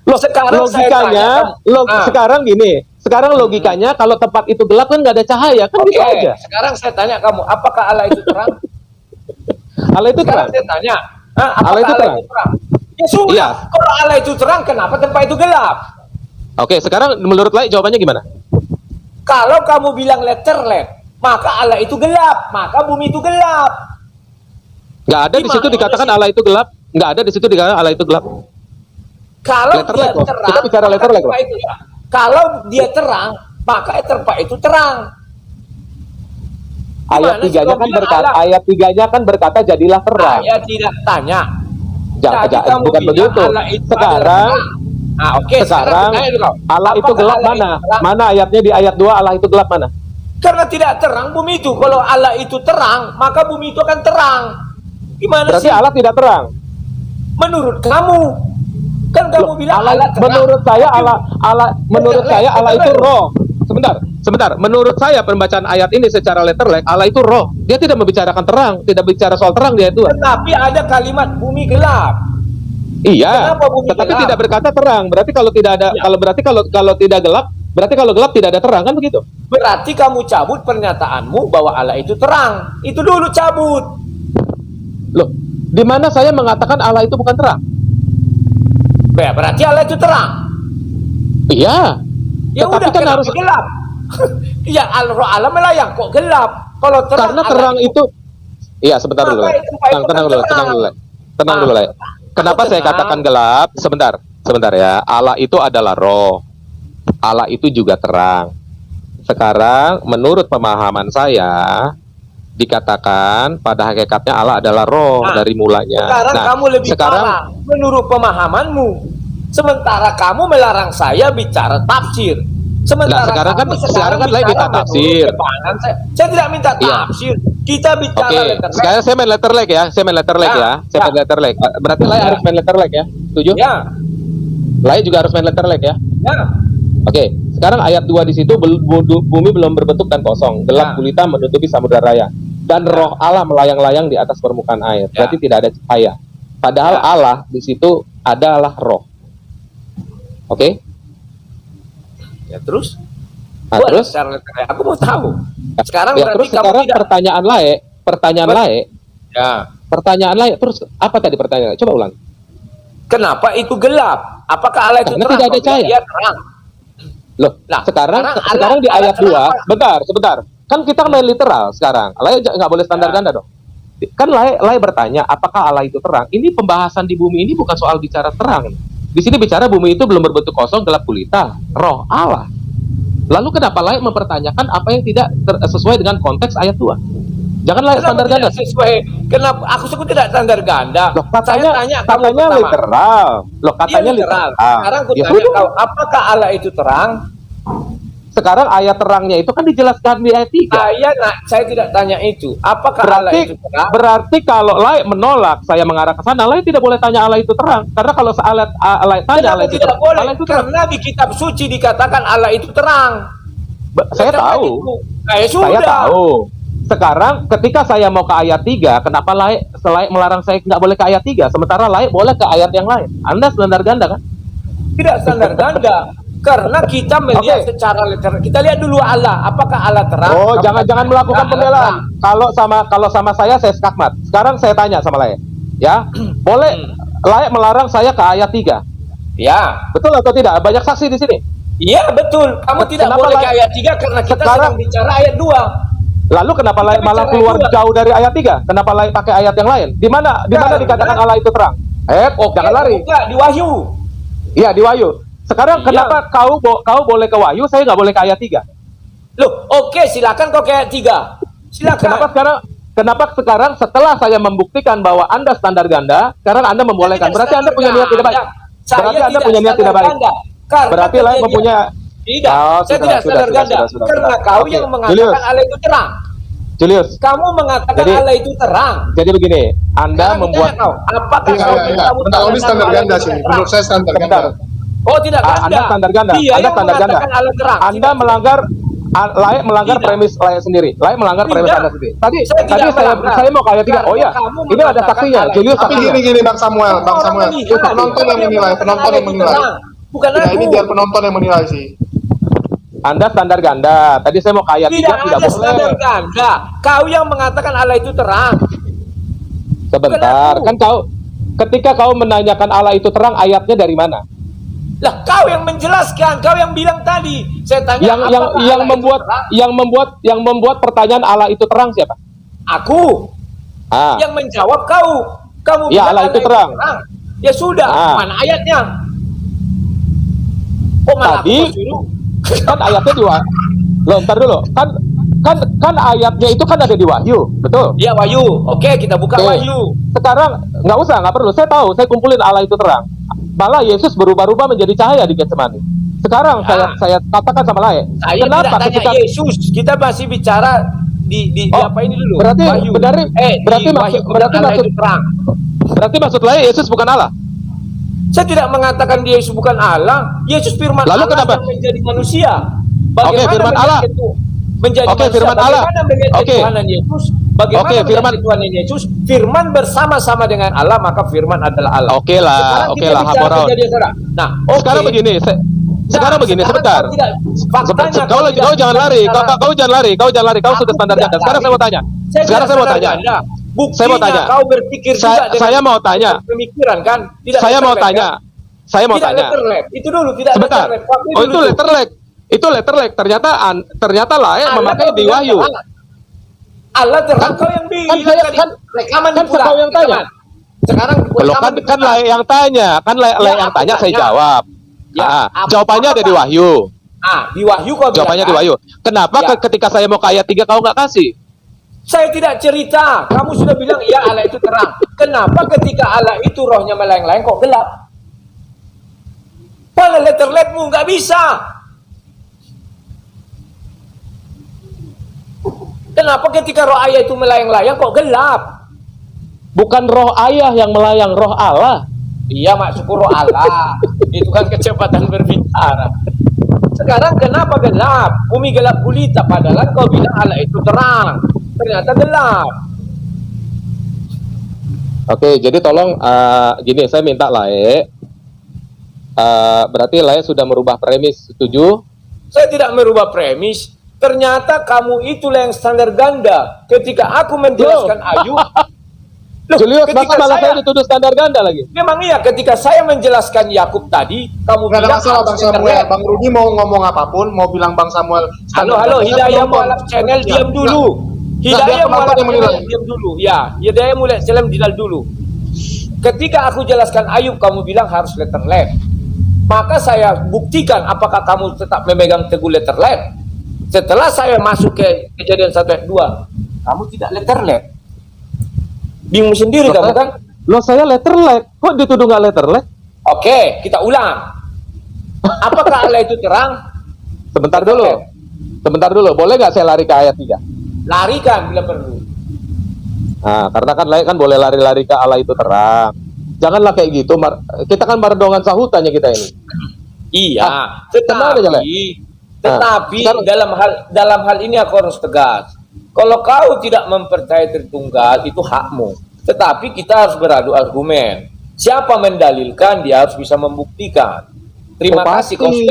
Loh, Sekarang saya logikanya, tanya, kamu. sekarang gini, sekarang logikanya kalau tempat itu gelap kan nggak ada cahaya, kan Oke, gitu aja. sekarang saya tanya kamu, apakah Allah itu terang? Allah itu Sekarang terang. saya tanya, Hah, apakah Allah itu terang? Ya sudah, Iya. kalau Allah itu terang, kenapa tempat itu gelap? Oke, sekarang menurut Lai jawabannya gimana? Kalau kamu bilang letterlet, maka Allah itu gelap, maka bumi itu gelap. Nggak ada di situ Gimana dikatakan sih? Allah itu gelap. Nggak ada di situ dikatakan Allah itu gelap. Kalau Letterlet dia loh. terang, Kita bicara maka letterlet tempat loh. itu terang. Kalau dia terang, maka tempat itu terang. Ayat Gimana sih 3-nya kamu kan bilang berkata, Allah? ayat 3-nya kan berkata jadilah terang. Saya tidak tanya. Tadi kamu Bukan bilang begitu. Allah itu Sekarang adalah terang. Ah, oke, sekarang bertanya dulu. Allah itu Apakah gelap Allah mana? itu terang? Mana ayatnya di ayat 2 Allah itu gelap mana? Karena tidak terang bumi itu. Kalau Allah itu terang, maka bumi itu akan terang. Gimana Berarti sih? Allah tidak terang. Menurut kamu, kan kamu Loh, bilang Allah, Allah terang. menurut saya menurut Letterlek, saya Allah itu letterlek. roh. Sebentar. Menurut saya pembacaan ayat ini secara letterlek Allah itu roh. Dia tidak membicarakan terang, tidak bicara soal terang dia itu. Tetapi ada kalimat bumi gelap. Iya. Kenapa bumi Tetapi gelap? tidak berkata terang. Berarti kalau tidak ada Ya. kalau tidak gelap, berarti kalau gelap tidak ada terang kan begitu? Berarti kamu cabut pernyataanmu bahwa Allah itu terang. Itu dulu cabut. Loh, di mana saya mengatakan Allah itu bukan terang? Ya, berarti Allah itu terang. Iya. Ya Tetapi udah, kan kenapa harus gelap? Ya Allah melayang kok gelap. Kalau terang karena Allah terang itu iya sebentar dulu Maka Lai. itu Pak, itu tenang kan dulu terang. tenang dulu Lai. Kenapa saya tenang. katakan gelap? Sebentar ya. Allah itu adalah roh. Allah itu juga terang. Sekarang menurut pemahaman saya dikatakan pada hakikatnya Allah adalah roh Nah, dari mulanya. Sekarang kamu lebih sekarang parah menurut pemahamanmu. Sementara kamu melarang saya bicara tafsir. Sementara Nah, sekarang kan- kamu sekarang kan lagi bicara minta tafsir. menurut kebangan saya tidak minta Iya. tafsir. Kita bicara Oke, letterlek. sekarang saya main letterlek ya. Saya main letterlek Ya, ya. Saya ya. main letterlek. Berarti Lai Ya. harus main letterlek ya. Setuju? Ya, Lai juga harus main letterlek ya. ya. Oke, sekarang ayat 2 di situ bumi belum berbentuk dan kosong, gelap Ya. gulita menutupi samudra raya dan roh Allah melayang-layang di atas permukaan air. Ya. Berarti tidak ada cahaya. Padahal Ya. Allah di situ adalah roh. Oke? Ya terus? Nah, Gua terus secara letterlek. Aku mau tahu. Sekarang ya berarti terus kamu sekarang tidak. pertanyaan lain terus apa tadi pertanyaan? Coba ulang. Kenapa itu gelap? Apakah Allah itu Karena terang? tidak ada Kalau cahaya. Dia terang. Loh, Nah, sekarang sekarang di Allah ayat terang 2, sebentar. Kan kita main literal sekarang. Lai nggak boleh standar ganda dong. Kan Lai bertanya, apakah Allah itu terang? Ini pembahasan di bumi ini bukan soal bicara terang. Di sini bicara bumi itu belum berbentuk kosong, gelap gulita, roh Allah. Lalu kenapa Lai mempertanyakan apa yang tidak sesuai dengan konteks ayat 2? Jangan Lai Kenapa standar tidak ganda. sesuai? Kenapa aku sebut tidak standar ganda? Loh, Saya tanya kamu katanya pertama. literal. Loh, Iya, katanya literal. literal. Sekarang aku Ya tanya sudah. kau, apakah Allah itu terang? Sekarang ayat terangnya itu kan dijelaskan di ayat 3. Saya tidak tanya itu. Apakah Allah itu terang? Berarti kalau Lai menolak saya mengarah ke sana, Lai tidak boleh tanya Allah itu terang. Karena kalau Lai tanya Kenapa Allah itu tidak terang, boleh? Allah itu terang. Karena di kitab suci dikatakan Allah itu terang. Saya Karena tahu. itu. Saya sudah. Saya tahu. Sekarang ketika saya mau ke ayat 3, kenapa Lai melarang saya nggak boleh ke ayat 3, sementara Lai boleh ke ayat yang lain? Anda standar ganda kan? Tidak standar ganda. Karena kita melihat Oke. secara literal. Kita lihat dulu Allah. Apakah Allah terang? Oh, Apakah jangan melakukan Allah pembelaan. terang? Kalau sama saya skakmat. Sekarang saya tanya sama Lai. Ya, boleh Lai melarang saya ke ayat 3. Ya. Betul atau tidak? Banyak saksi di sini. Iya betul. Kamu tidak Kenapa boleh ke Lai- ayat 3 karena kita Sekarang- sedang bicara ayat 2. Lalu kenapa Lai Kita malah bicara keluar dua. jauh dari ayat 3? Kenapa Lai pakai ayat yang lain? Di mana Karena- dikatakan Allah itu terang? Jangan lari. Enggak, di Wahyu. Iya, di Wahyu. Sekarang Iya. kenapa kau boleh ke Wahyu, saya nggak boleh ke ayat 3? Loh, oke, silakan kau ke ayat 3. Silakan. Kenapa sekarang setelah saya membuktikan bahwa Anda standar ganda, sekarang Anda membolehkan? Berarti Anda punya niat tidak baik. Berarti Anda punya niat tidak baik. Berarti Lai mempunyai Tidak, Oh, saya sudah, tidak sudah, standar sudah, ganda. sudah. Karena kau Oke. yang mengatakan Julius. Allah itu terang. Julius. Kamu mengatakan Jadi- Allah itu terang. Jadi begini, Anda Sekarang membuat aku tanya kau, apakah Iya, kau iya, iya. kamu Bentar, ini mengatakan standar Allah ganda itu sih. terang? Menurut saya standar sebentar. ganda. Oh, tidak ganda. Anda standar ganda. Dia Anda yang standar ganda. mengatakan Allah terang. Anda Tidak. melanggar Lai melanggar Tidak. premis Lai sendiri. Lai melanggar Tidak. premis Anda sendiri. Tadi Saya tidak melanggar. saya mau ke ayat 3. Oh ya. Kamu Ini ada mengatakan saksinya. Allah Julius itu Tapi saksinya. gini Bang Samuel, Orang melihat. penonton yang menilai, penonton yang menilai. Bukan Ya, aku. ini biar penonton yang menilai sih. Anda standar ganda. Tadi saya mau ke ayat 3 Tidak tidak ada boleh. standar ganda. Kau yang mengatakan Allah itu terang. Sebentar. Bukan aku. Kan ketika kau menanyakan Allah itu terang, ayatnya dari mana? Lah kau yang menjelaskan, kau yang bilang tadi. Saya tanya Yang apakah Allah itu terang? yang membuat pertanyaan Allah itu terang siapa? Aku. Ah. Yang menjawab kau. Kamu Ya, bilang Allah itu terang. Ya sudah, Ah. mana ayatnya? Kok malah Tadi aku suruh? kan ayatnya di Wahyu. Loh, ntar dulu. Kan ayatnya itu kan ada di Wahyu, betul? Ya Wahyu. Oke, kita buka Oke. Wahyu. Sekarang nggak perlu. Saya tahu, saya kumpulin Allah itu terang. Malah Yesus berubah-ubah menjadi cahaya di Getsemani. Sekarang saya katakan sama lain. Saya tidak tanya Yesus. Kita masih bicara di apa ini dulu? Berarti Wahyu. berarti maksud berarti maksud lain Yesus bukan Allah. Saya tidak mengatakan dia Yesus bukan Allah. Yesus firman Lalu Allah kenapa? yang menjadi manusia. Oke, firman Allah. Menjadi Oke, manusia. firman Allah. Bagaimana melihat Oke. Tuhanan Yesus? Bagaimana Oke, melihat firman. Tuhanan Yesus? Firman bersama-sama dengan Allah, maka firman adalah Allah. Oke lah, Sekarang oke kita lah, bicara Hamoraun. kejadian sekarang. Nah, Sekarang begini, sekarang begini, sebentar. Kau jangan lari, kau jangan lari, kau sudah standar ganda. Sekarang saya mau tanya. Sekarang saya mau tanya. Saya mau tanya. Kau berpikir juga dengan Saya mau tanya. pemikiran kan? Tidak Saya mau letterlek, tanya. kan? Saya mau Tidak tanya. letterlek. Itu dulu tidak Sebentar. letterlek. Pakai Oh, dulu itu tuh. letterlek. Itu letterlek. Ternyata layak Allah memakai kau di bilang Wahyu. terang. Allah terang, kau yang bilang tadi. Rekaman kan pula, kau yang tanya. rekaman. Sekarang Kalau kan layak yang tanya, yang aku tanya saya tanya. jawab. Ya, Jawabannya ada di Wahyu. Di Wahyu kau bilang, Jawabannya di kan? Wahyu. Kenapa Ya. ketika saya mau ke ayat 3 kau nggak kasih? Saya tidak cerita. Kamu sudah bilang ya Allah itu terang. Kenapa ketika Allah itu rohnya melayang-layang kok gelap? Pada letterletmu nggak bisa. Kenapa ketika roh ayah itu melayang-layang kok gelap? Bukan roh ayah yang melayang, roh Allah. Iya maksudku roh Allah. Itu kan kecepatan berbicara. Sekarang kenapa gelap? Bumi gelap gulita padahal kau bilang Allah itu terang. Ternyata gelap. Oke, jadi tolong gini, saya minta Lae. Berarti Lae sudah merubah premis, setuju? Saya tidak merubah premis. Ternyata kamu itulah yang standar ganda. Ketika aku menjelaskan Ayub, Julius, ketika maka malah saya saya dituduh standar ganda lagi. memang iya, ketika saya menjelaskan Yakub tadi, kamu Nggak ada bilang masalah harus Bang Samuel. internet. Bang Rudi mau ngomong apapun, mau bilang Bang Samuel. Halo, Saya Hidayah penonton. Mualaf Channel, Ya, diam dulu. biar Hidayah penonton Mualaf yang menilai. Channel, diam dulu. Ya, Hidayah Mualaf Channel, diam dulu. Ketika aku jelaskan Ayub, kamu bilang harus letterlet. Maka saya buktikan apakah kamu tetap memegang teguh letterlet. Setelah saya masuk ke kejadian 1 ayat 2, kamu tidak letterlet. Bingung sendiri kamu kan? Loh, saya letterlek. Kok dituduh nggak letterlek? Oke, kita ulang. Apakah Allah itu terang? Sebentar dulu. Sebentar dulu. Boleh nggak saya lari ke ayat 3? Larikan bila perlu. Nah, karena kan Lae kan boleh lari-lari ke Allah itu terang. Janganlah kayak gitu. Kita kan barengan sahutannya kita ini. Iya, tenang aja, Le. tetapi sekarang- dalam hal ini aku harus tegas. Kalau kau tidak mempercayai Tritunggal itu hakmu. Tetapi kita harus beradu argumen. Siapa mendalilkan dia harus bisa membuktikan. Terima Oh, kasih pasti.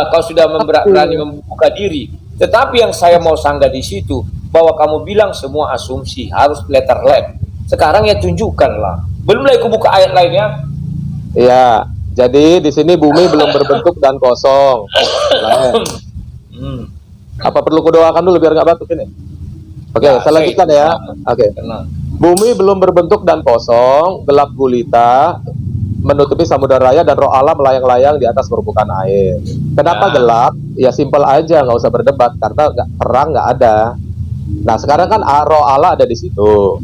kau sudah berani membuka diri. Tetapi yang saya mau sanggah di situ bahwa kamu bilang semua asumsi harus letterlet. Sekarang ya tunjukkanlah. Belum lagi aku buka ayat lainnya. Iya. Jadi di sini bumi belum berbentuk dan kosong. Lae. Apa perlu kudoakan dulu biar nggak batuk ini? Oke, Ya, saya lanjutkan ya. Oke. Tenang. Bumi belum berbentuk dan kosong, gelap gulita, menutupi samudera raya dan roh Allah melayang-layang di atas permukaan air. Kenapa Ya. gelap? Ya simpel aja, nggak usah berdebat karena terang nggak ada. Nah sekarang kan roh Allah ada di situ,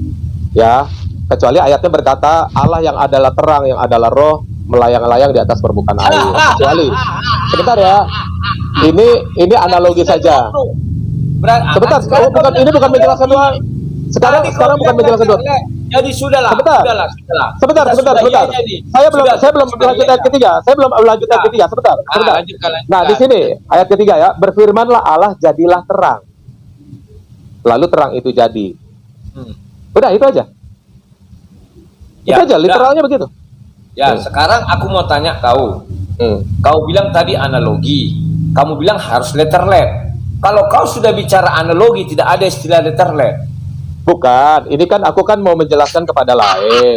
ya. Kecuali ayatnya berkata Allah yang adalah terang, yang adalah roh melayang-layang di atas permukaan air. Kecuali, sebentar ya. Ini analogi saja. Sebentar, ini bukan menjelaskan doang. Sekarang bukan menjelaskan doang. Jadi sudahlah. Sebentar. Sebentar. Saya belum lanjut ayat ketiga. Sebentar. Nah, di sini ayat ketiga ya, berfirmanlah Allah jadilah terang. Lalu terang itu jadi. Udah, itu aja. Itu aja, literalnya begitu. Ya, sekarang aku mau tanya kau. Kau bilang tadi analogi. Kamu bilang harus letterlet. Kalau kau sudah bicara analogi, tidak ada istilah letterlet. Bukan, ini kan aku kan mau menjelaskan kepada Lae.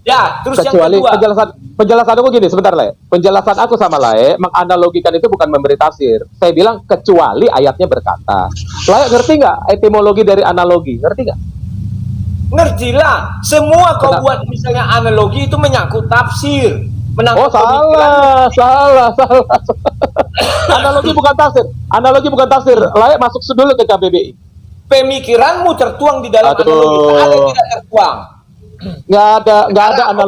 Ya, terus Kecuali yang kedua. penjelasan aku gini, sebentar Le. Penjelasan aku sama Lae menganalogikan itu bukan memberi tafsir. Saya bilang kecuali ayatnya berkata. Lae ngerti nggak etimologi dari analogi? Ngerti nggak? Ngertilah, semua kau Kenapa? buat misalnya analogi itu menyangkut tafsir. Oh salah. Analogi bukan tafsir. Analogi bukan tafsir. Lae masuk dulu ke KBBI. Pemikiranmu tertuang di dalam Aduh. analogi, ada yang tidak tertuang. Nggak ada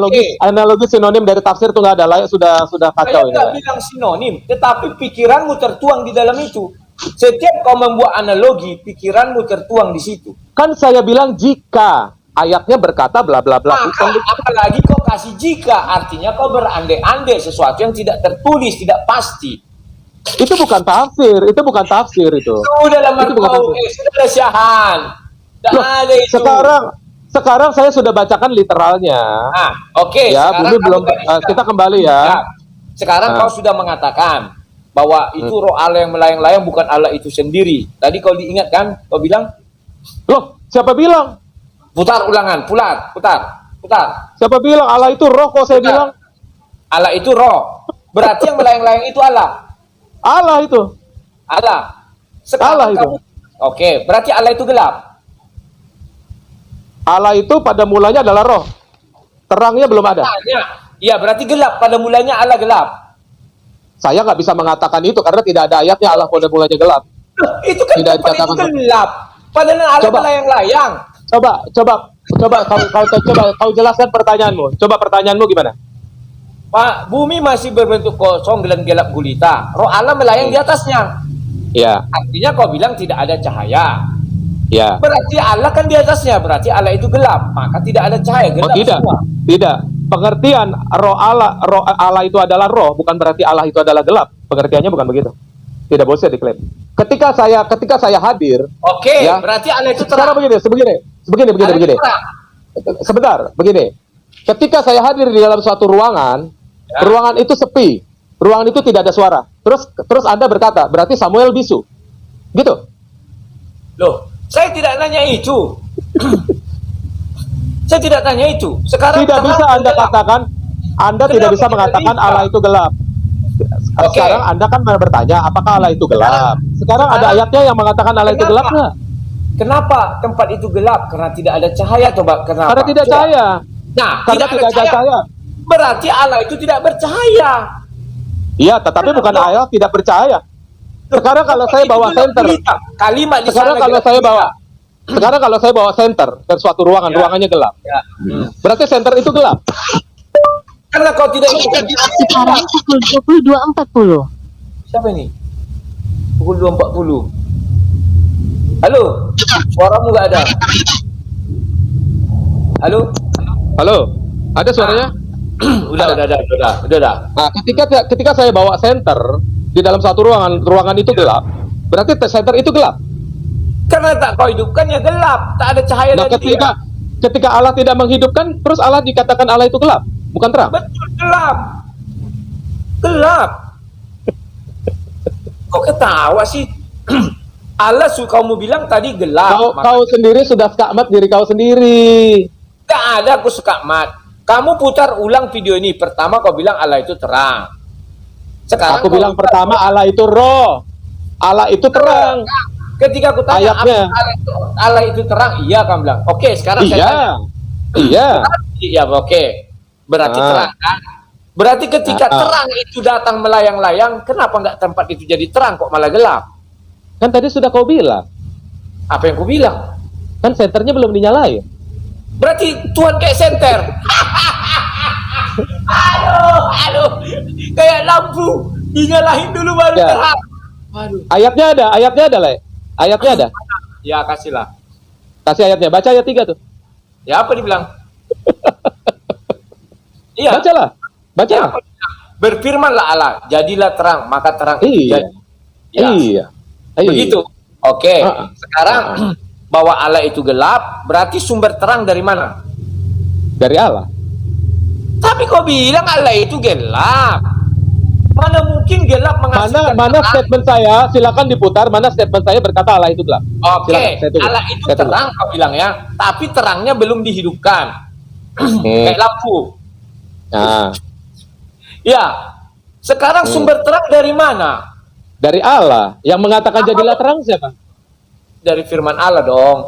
Oke. analogi sinonim dari tafsir tuh nggak ada. Lae sudah Saya kacau ini. nggak Lae. bilang sinonim, tetapi pikiranmu tertuang di dalam itu. Setiap kau membuat analogi, pikiranmu tertuang di situ. Kan saya bilang jika ayatnya berkata bla bla bla. Maka apalagi kau kasih jika, artinya kau berandai-andai sesuatu yang tidak tertulis, tidak pasti. Itu bukan tafsir, itu. Sudah lama Itu bukan kau, tafsir. sudah syahan. Tidak Loh, ada itu. sekarang saya sudah bacakan literalnya. Ah, oke. Ya, sekarang Bumi kamu belum. sudah. Kita kembali ya. Ya. Sekarang Nah. kau sudah mengatakan bahwa itu roh Allah yang melayang-layang, bukan Allah itu sendiri. Tadi kau diingatkan, kau bilang, Loh, siapa bilang? putar ulangan, putar. Siapa bilang Allah itu roh? Kok saya Putar. bilang Allah itu roh. Berarti yang melayang-layang itu Allah. Allah itu. Allah. Sekarang Allah itu. kamu, oke, berarti Allah itu gelap. Allah itu pada mulanya adalah roh. Terangnya belum ada. Tanya. Iya, berarti gelap. Pada mulanya Allah gelap. Saya nggak bisa mengatakan itu karena tidak ada ayatnya Allah pada mulanya gelap. Loh, itu kan Tidak tempat itu dikatakan. gelap. Padahal Allah Coba. melayang-layang. Coba kau jelaskan pertanyaanmu. Coba pertanyaanmu gimana? Pak, bumi masih berbentuk kosong dan gelap gulita. Roh Allah melayang di atasnya. Ya, Artinya kau bilang tidak ada cahaya. ya. Berarti Allah kan di atasnya. Berarti Allah itu gelap. Maka tidak ada cahaya. Oh Gelap tidak, semua. tidak. Pengertian roh Allah itu adalah roh, bukan berarti Allah itu adalah gelap. Pengertiannya bukan begitu. Tidak boleh diklaim. Ketika saya hadir, Oke, Ya. berarti Allah itu sekarang terang. begini. Allah itu Begini. terang. Sebentar, begini. Ketika saya hadir di dalam suatu ruangan, Ya. ruangan itu sepi, ruangan itu tidak ada suara. Terus Anda berkata, berarti Samuel bisu, gitu? Loh, saya tidak nanya itu. Saya tidak tanya itu. Sekarang Tidak terang bisa atau Anda gelap? katakan, Anda tidak Kenapa bisa tidak mengatakan bisa? Allah itu gelap. Oke. Sekarang Anda kan bertanya, apakah Allah itu gelap? Sekarang ada ayatnya yang mengatakan Allah itu gelap nggak? Kenapa tempat itu gelap? Karena tidak ada cahaya, coba. Kenapa? Karena tidak Coba. cahaya. Nah, Karena tidak ada cahaya. Berarti Allah itu tidak bercahaya. Iya, tetapi bukan Allah tidak percaya. Sekarang kalau saya Itu bawa gelap center, gulita. Kalimat di sekarang sana kalau gelap saya gulita. bawa, sekarang kalau saya bawa center ke suatu ruangan, Ya. ruangannya gelap. Ya. Berarti center itu gelap. Karena kau tidak ikut. Sekarang pukul 22.40. Siapa ini? Pukul 2.40. Halo? Suaramu nggak ada. Halo? Halo, ada suaranya? Udah. Nah, ketika saya bawa center di dalam satu ruangan itu gelap, berarti center itu gelap. Karena tak kau hidupkan ya gelap, tak ada cahaya Nah, dari dia. ketika Allah tidak menghidupkan, terus Allah dikatakan Allah itu gelap, bukan terang. Betul, gelap. Gelap. Kok ketawa sih? Allah kamu bilang tadi gelap. Kau sendiri sudah skakmat diri kau sendiri. Tidak ada aku skakmat. Kamu putar ulang video ini. Pertama kau bilang Allah itu terang. Sekarang Aku bilang pertama Allah itu roh. Allah itu terang. Ketika aku tanya Ayatnya. apa Allah itu terang, iya kamu bilang. Oke, sekarang saya tanya. Iya. Iya, oke. Berarti Ah. terang kan? Berarti ketika Ah. terang itu datang melayang-layang, kenapa nggak tempat itu jadi terang kok malah gelap? Kan tadi sudah kau bilang. Apa yang ku bilang? Kan senternya belum dinyalain. Berarti Tuhan kayak senter. aduh. Kayak lampu. Dinyalain dulu baru Ya. terang. Aduh. Ayatnya ada, Le. Ayatnya ada. Ya, kasihlah. Kasih ayatnya. Baca ayat 3 tuh. Ya, apa dibilang? Iya. Bacalah. Baca. Ya, apa dibilang? Berfirmanlah Allah, jadilah terang, maka terang itu Iya. jadi. Ya. Iya. Begitu. Oke. Ah. Sekarang bahwa Allah itu gelap, berarti sumber terang dari mana? Dari Allah. Tapi kau bilang Allah itu gelap. Mana mungkin gelap menghasilkan Mana terang? statement saya? Silakan diputar. Mana statement saya berkata Allah itu gelap. Oke, Silakan, saya tunggu. Allah itu Saya tunggu. terang kau bilang ya, tapi terangnya belum dihidupkan. Kayak lampu. Nah, Ya. Sekarang sumber terang dari mana? dari Allah yang mengatakan jadilah terang siapa? Dari firman Allah dong.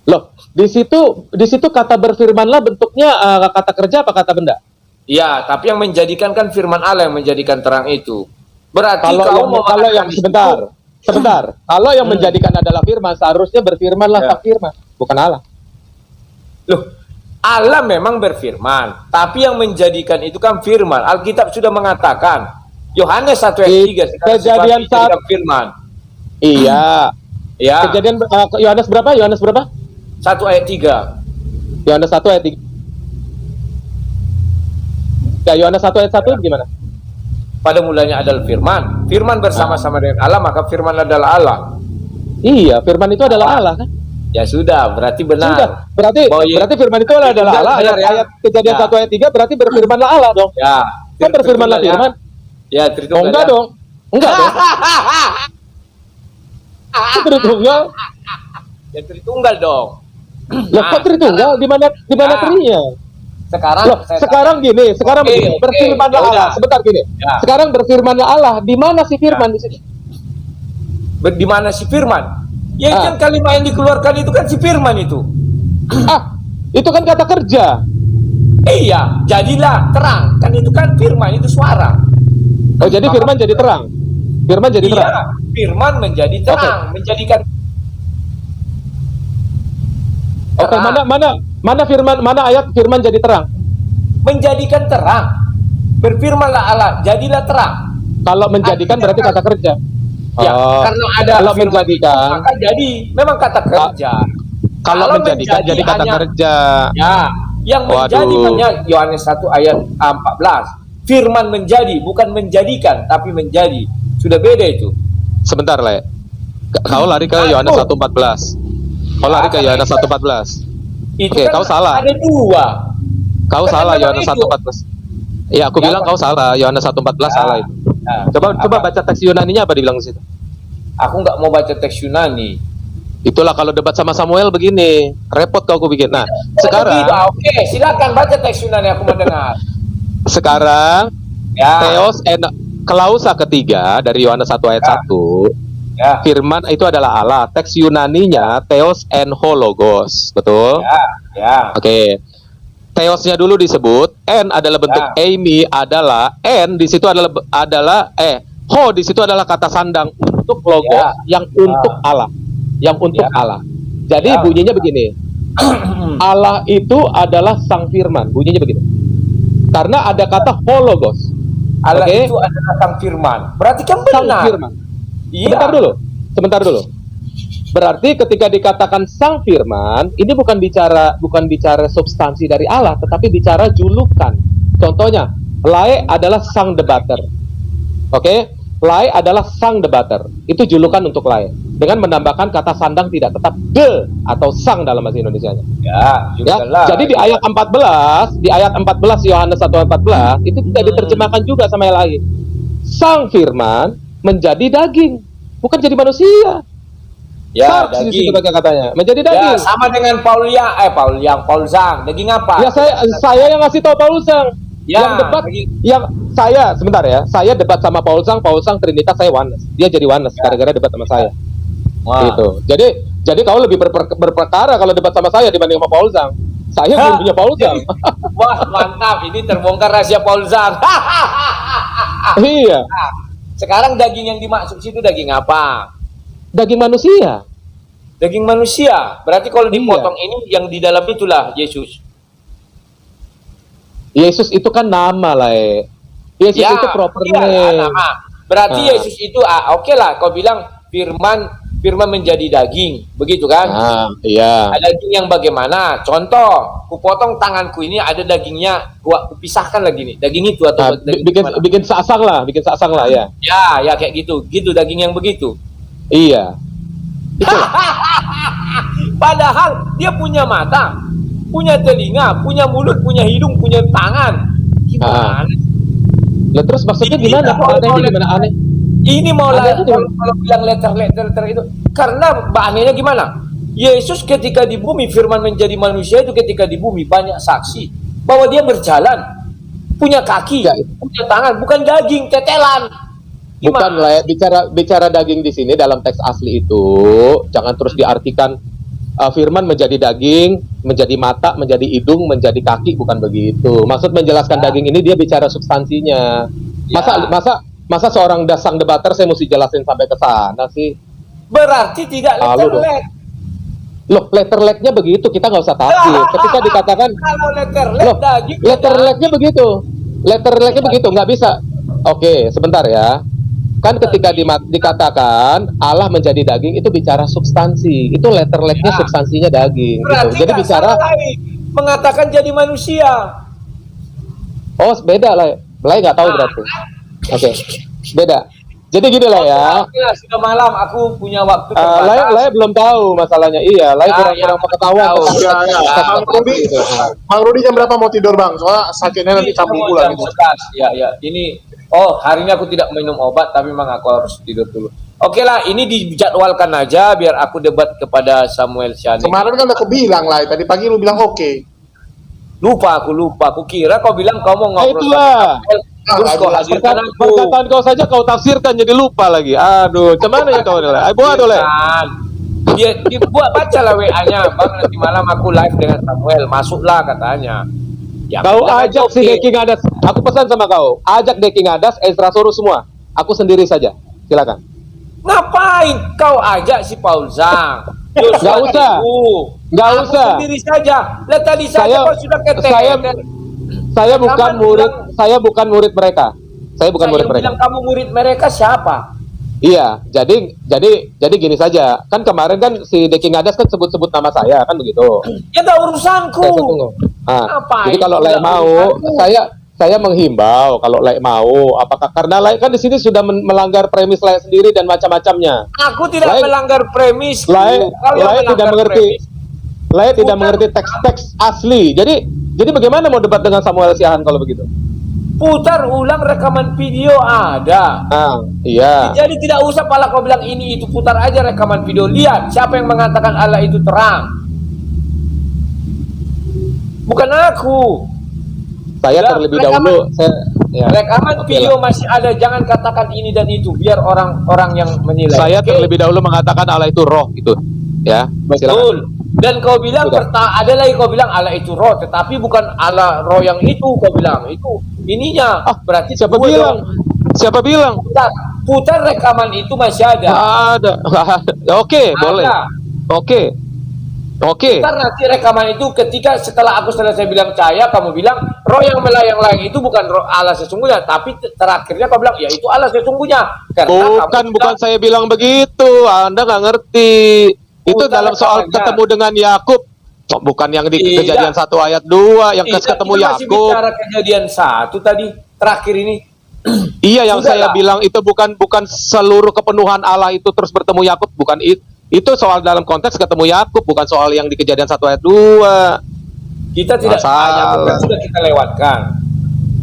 Loh, di situ kata berfirmanlah bentuknya kata kerja apa kata benda? Ya, tapi yang menjadikan kan firman Allah yang menjadikan terang itu. Berarti Kalau kau yang, mau kalau yang mengatakan sebentar. Kalau yang menjadikan adalah firman, seharusnya berfirmanlah Ya. sang firman, bukan Allah. Loh, Allah memang berfirman, tapi yang menjadikan itu kan firman. Alkitab sudah mengatakan, Yohanes 1 ayat 3, Kejadian saat firman. iya. Ya, Kejadian Yohanes berapa? Yohanes berapa? 1 ayat 3. Yohanes 1 ayat 3. Ya, Yohanes 1 ayat 1 gimana? Pada mulanya adalah firman. Firman bersama-sama dengan Allah, maka firman adalah Allah. Iya, firman itu adalah Allah kan? Ya sudah, berarti benar. Sudah. Berarti firman itu adalah Allah. Benar, ya. Ayat Kejadian Ya. 1 ayat 3 berarti berfirmanlah Allah dong. Ya, Kan berfirmanlah Tritunggal ya. firman. Ya, Oh, Tritunggal enggak ya. dong. Enggak dong. Itu Tritunggal. Ya Tritunggal dong. Lah kok Tritunggal? Di mana Nah. trinya? Sekarang Loh, sekarang gini, sekarang Oke, begini, oke, berfirmanlah ya udah. Allah. Sebentar gini. Ya. Sekarang berfirmanlah Allah. Di mana si firman di sini? di mana si firman? Ya Ah. kan kalimat yang dikeluarkan itu kan si firman itu. Itu kan kata kerja. Iya, jadilah terang. Kan itu kan firman, itu suara. Oh, jadi firman jadi terang. Firman jadi terang. Iya, firman menjadi terang, menjadikan Oke, mana firman, mana ayat firman jadi terang? menjadikan terang. Berfirmanlah Allah, jadilah terang. Kalau menjadikan berarti kata kerja. Ya, Oh, karena ada kalau firman menjadikan, itu, maka jadi memang kata kerja. kalau menjadikan menjadi jadi kata hanya- kerja. Ya, yang menjadi Waduh. hanya Yohanes 1 ayat 14. Firman menjadi, bukan menjadikan, tapi menjadi. Sudah beda itu. Sebentar, Le. Kau lari ke Yohanes 1:14. Kau lari ke Yohanes 1:14. Itu Oke, kan kau salah. ada dua. Kau Kan salah memang Yohanes itu. 1:14. Iya, aku Ya, bilang Pak. kau salah. Yohanes 1:14 salah itu. Nah, Coba baca teks Yunaninya apa dibilang di situ. aku nggak mau baca teks Yunani. Itulah kalau debat sama Samuel begini, repot kau bikin. Nah, sekarang Oke, silakan baca teks Yunani, aku mendengar. sekarang Ya, Theos and klausa ketiga dari Yohanes 1 ayat 1, ya, firman itu adalah Allah. Teks Yunaninya Theos and Hologos, betul? ya. Oke. Theosnya dulu disebut, N adalah bentuk Ya. eimi adalah N di situ adalah ho di situ adalah kata sandang untuk logos Ya. yang untuk Allah, yang untuk Ya. Allah. Jadi Ya. bunyinya begini. Allah itu adalah sang firman, bunyinya begini. Karena ada kata hologos. Allah Oke. itu adalah sang firman. Berarti kan Sang benar. firman. Iya. Sebentar dulu. Berarti ketika dikatakan sang firman, ini bukan bicara substansi dari Allah, tetapi bicara julukan. Contohnya, Lae adalah sang debater. Oke? Lae adalah sang debater. Itu julukan untuk Lae. Dengan menambahkan kata sandang tidak tetap de atau sang dalam bahasa Indonesianya. Ya, Ya. juga Jadi di ayat 14 Yohanes 1:14 itu tidak diterjemahkan juga sama yang lain. Sang firman menjadi daging, bukan jadi manusia. Ya, Sarx di situ daging. pakai katanya, menjadi Ya, daging. sama dengan Paul Zhang. Daging apa? Ya, saya yang ngasih tahu Paul Zhang. Ya, Yang debat daging. yang saya sebentar ya, saya debat sama Paul Zhang Trinitas, saya Oneness. Dia jadi Oneness Ya. gara-gara debat sama saya. Wah. Gitu. Jadi kau lebih berperkara kalau debat sama saya dibanding sama Paul Zhang. Saya Hah? belum punya Paul Zhang. Wah, mantap. Ini terbongkar rahasia Paul Zhang. Iya, Sekarang daging yang dimaksud situ daging apa? daging manusia. Daging manusia. Berarti kalau Iya. dipotong ini yang di dalam itulah Yesus. Yesus itu kan nama lah. Yesus itu proper iya, name. nama. Berarti Ah. Yesus itu oke lah. Kau bilang firman menjadi daging, begitu kan? Iya. Daging yang bagaimana? Contoh, kupotong tanganku ini ada dagingnya, gua pisahkan lagi nih. Daging itu atau daging gimana? bikin seasang lah ya. Ya kayak gitu. Gitu daging yang begitu. Iya. Padahal dia punya mata, punya telinga, punya mulut, punya hidung, punya tangan. Gimana? Lah terus maksudnya Ini gimana? Kok mau- anehnya mau- gimana aneh? Ini mau Ada lah itu di- kalau bilang letter itu karena anehnya gimana? Yesus ketika di bumi, firman menjadi manusia itu ketika di bumi banyak saksi bahwa dia berjalan, punya kaki, punya tangan, bukan daging, tetelan. Bukan lah ya, bicara daging di sini dalam teks asli itu jangan terus diartikan firman menjadi daging, menjadi mata, menjadi hidung, menjadi kaki, bukan begitu. Maksud menjelaskan daging ini dia bicara substansinya. Masa seorang dasang debater saya mesti jelasin sampai ke sana sih? Berarti tidak letterlek. Loh, letterleknya begitu, kita nggak usah tafsir. Ketika dikatakan kalau letterlek daging, letterleknya begitu, letterleknya begitu, nggak bisa. Oke, sebentar ya. Kan ketika dikatakan Allah menjadi daging itu bicara substansi, itu letterleknya substansinya daging. Gitu. Berarti Jadi bicara mengatakan jadi manusia. Oh, beda lah. Lai nggak tahu berarti. Oke, beda. Jadi gini lah ya. Sudah malam, aku punya waktu. Lai belum tahu masalahnya. Iya, Lai kurang pengetahuan. Bang Rudi jam berapa mau tidur Bang? Soalnya sakitnya nanti cabut pula gitu. Ya. Ini hari ini aku tidak minum obat, tapi memang aku harus tidur dulu. Oke lah, ini dijadwalkan aja biar aku debat kepada Samuel Shani. Kemarin kan aku bilang lah, tadi pagi lu bilang oke. Lupa. Aku kira kau bilang kau mau ngobrol. Itulah. Terus kau hadirkan aku. Perkataan kau saja kau tafsirkan jadi lupa lagi. Aduh, cuman ya kau adalah. Buat oleh. Dia buat baca lah WA-nya, Bang, nanti malam aku live dengan Samuel, masuklah katanya. Ya, Kau ajak si Deki Ngadas. Aku pesan sama kau, ajak Deki Ngadas, Ezra Soros semua. Aku sendiri saja. Silakan. Ngapain kau ajak si Paul Zhang? Nggak usah. Nggak Aku usah. sendiri saja. Lihat tadi saja kau sudah Saya bukan murid, saya bukan murid mereka. Saya bukan murid mereka. Bilang kamu murid mereka siapa? Iya, jadi gini saja. Kan kemarin kan si Deki Ngadas kan sebut-sebut nama saya kan begitu. Ya enggak urusanku. Jadi kalau Lai mau, saya menghimbau kalau Lai mau, apakah karena Lai kan di sini sudah melanggar premis Lai sendiri dan macam-macamnya. Aku tidak melanggar premis. Lai tidak mengerti. Lai tidak mengerti teks-teks asli. Jadi bagaimana mau debat dengan Samuel Siahan kalau begitu? Putar ulang rekaman video ada. Iya. Jadi tidak usah pala kau bilang ini itu, putar aja rekaman video. Lihat siapa yang mengatakan Allah itu terang. Bukan aku. Saya terlebih dahulu. Rekaman video masih ada. Jangan katakan ini dan itu. Biar orang-orang yang menilai. Saya terlebih dahulu mengatakan Allah itu roh gitu. Ya. Betul. Silakan. Dan kau bilang ada lagi kau bilang Allah itu roh, tetapi bukan Allah roh yang itu kau bilang. Itu ininya. Berarti siapa bilang? Siapa bilang? Putar rekaman itu masih ada. Ada. Oke, boleh. Oke. Putar nanti rekaman itu ketika setelah aku selesai bilang cahaya, kamu bilang roh yang melayang-layang itu bukan roh Allah sesungguhnya, tapi terakhirnya kau bilang ya itu Allah sesungguhnya. Bukan saya bilang begitu. Anda nggak ngerti. Itu dalam soal ketemu dengan Yakub, bukan yang di Kejadian 1 ayat 2 yang ketemu Yakub. Bicara Kejadian 1 tadi terakhir ini. Iya, yang saya bilang itu bukan seluruh kepenuhan Allah itu terus bertemu Yakub, bukan itu. Itu soal dalam konteks ketemu Yakub, bukan soal yang di Kejadian 1 ayat 2. Kita tidak hanya sudah kita lewatkan.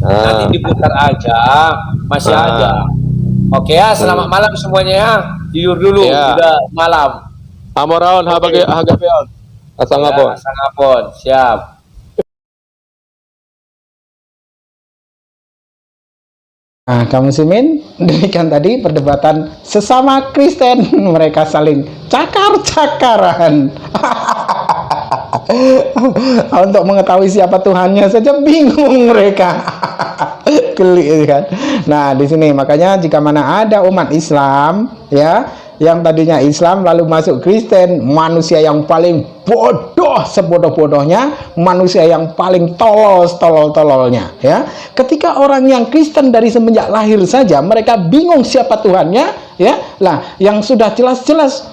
Nanti diputar aja, masih ada. Oke ya, selamat malam semuanya ya. Tidur dulu, sudah malam. Amoraon hagapeon. Asangapon. Siap. Nah, kaum muslimin, demikian tadi perdebatan sesama Kristen, mereka saling cakar-cakaran. Untuk mengetahui siapa Tuhannya saja bingung mereka. Geli kan. Nah, di sini makanya jika mana ada umat Islam ya yang tadinya Islam lalu masuk Kristen, manusia yang paling bodoh sebodoh-bodohnya, manusia yang paling tololnya ya. Ketika orang yang Kristen dari semenjak lahir saja mereka bingung siapa Tuhannya ya. Lah, yang sudah jelas-jelas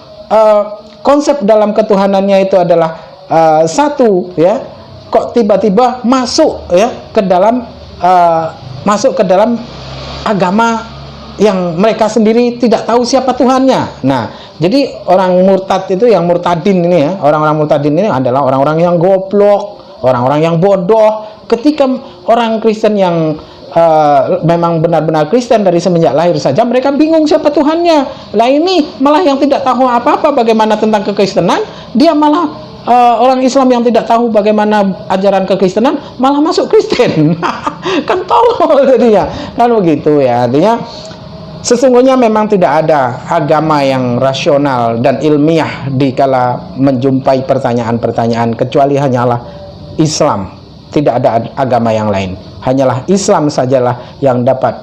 konsep dalam ketuhanannya itu adalah satu ya. Kok tiba-tiba masuk ya ke dalam agama yang mereka sendiri tidak tahu siapa Tuhannya. Nah, jadi orang murtad itu, yang murtadin ini ya, orang-orang murtadin ini adalah orang-orang yang goblok, orang-orang yang bodoh. Ketika orang Kristen yang memang benar-benar Kristen dari semenjak lahir saja, mereka bingung siapa Tuhannya. Lah ini malah yang tidak tahu apa-apa bagaimana tentang kekristenan, dia malah orang Islam yang tidak tahu bagaimana ajaran kekristenan malah masuk Kristen. Kan tolol jadinya. Kan begitu ya. Artinya sesungguhnya memang tidak ada agama yang rasional dan ilmiah dikala menjumpai pertanyaan-pertanyaan, kecuali hanyalah Islam. Tidak ada agama yang lain. Hanyalah Islam sajalah yang dapat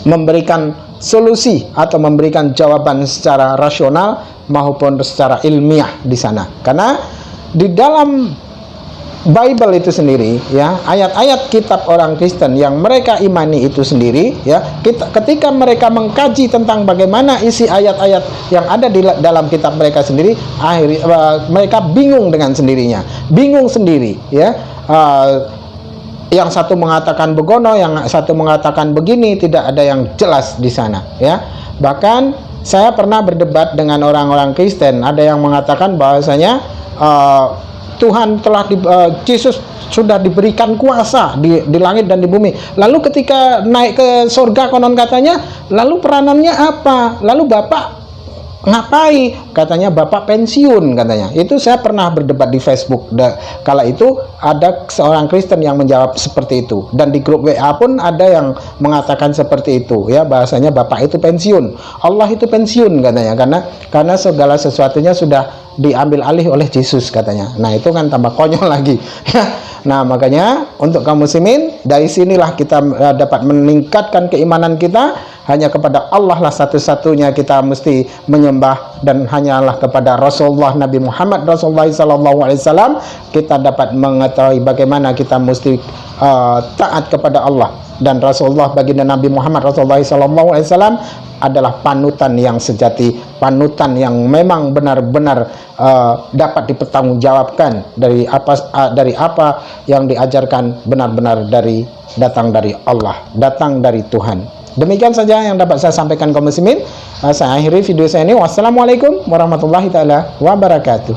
memberikan solusi atau memberikan jawaban secara rasional maupun secara ilmiah di sana. Karena di dalam Bible itu sendiri, ya, ayat-ayat kitab orang Kristen yang mereka imani itu sendiri, ya, ketika mereka mengkaji tentang bagaimana isi ayat-ayat yang ada di dalam kitab mereka sendiri, akhirnya mereka bingung dengan sendirinya, bingung sendiri, ya. Yang satu mengatakan begono, yang satu mengatakan begini, tidak ada yang jelas di sana, ya. Bahkan saya pernah berdebat dengan orang-orang Kristen, ada yang mengatakan bahwasanya Tuhan telah Yesus sudah diberikan kuasa di langit dan di bumi. Lalu ketika naik ke surga konon katanya, lalu peranannya apa? Lalu Bapak ngapain? Katanya Bapak pensiun katanya. Itu saya pernah berdebat di Facebook. Kala itu ada seorang Kristen yang menjawab seperti itu, dan di grup WA pun ada yang mengatakan seperti itu, ya, bahasanya Bapak itu pensiun, Allah itu pensiun katanya, karena segala sesuatunya sudah diambil alih oleh Yesus katanya. Nah itu kan tambah konyol lagi. Nah makanya untuk kaum muslimin, dari sinilah kita dapat meningkatkan keimanan kita. Hanya kepada Allah lah satu-satunya kita mesti menyembah, dan hanyalah kepada Rasulullah Nabi Muhammad Rasulullah SAW kita dapat mengetahui bagaimana kita mesti taat kepada Allah. Dan Rasulullah baginda Nabi Muhammad Rasulullah SAW adalah panutan yang sejati, panutan yang memang benar-benar dapat dipertanggungjawabkan dari apa yang diajarkan, benar-benar datang dari Allah, datang dari Tuhan. Demikian saja yang dapat saya sampaikan kaum muslimin. Saya akhiri video saya ini. Wassalamualaikum warahmatullahi taala wabarakatuh.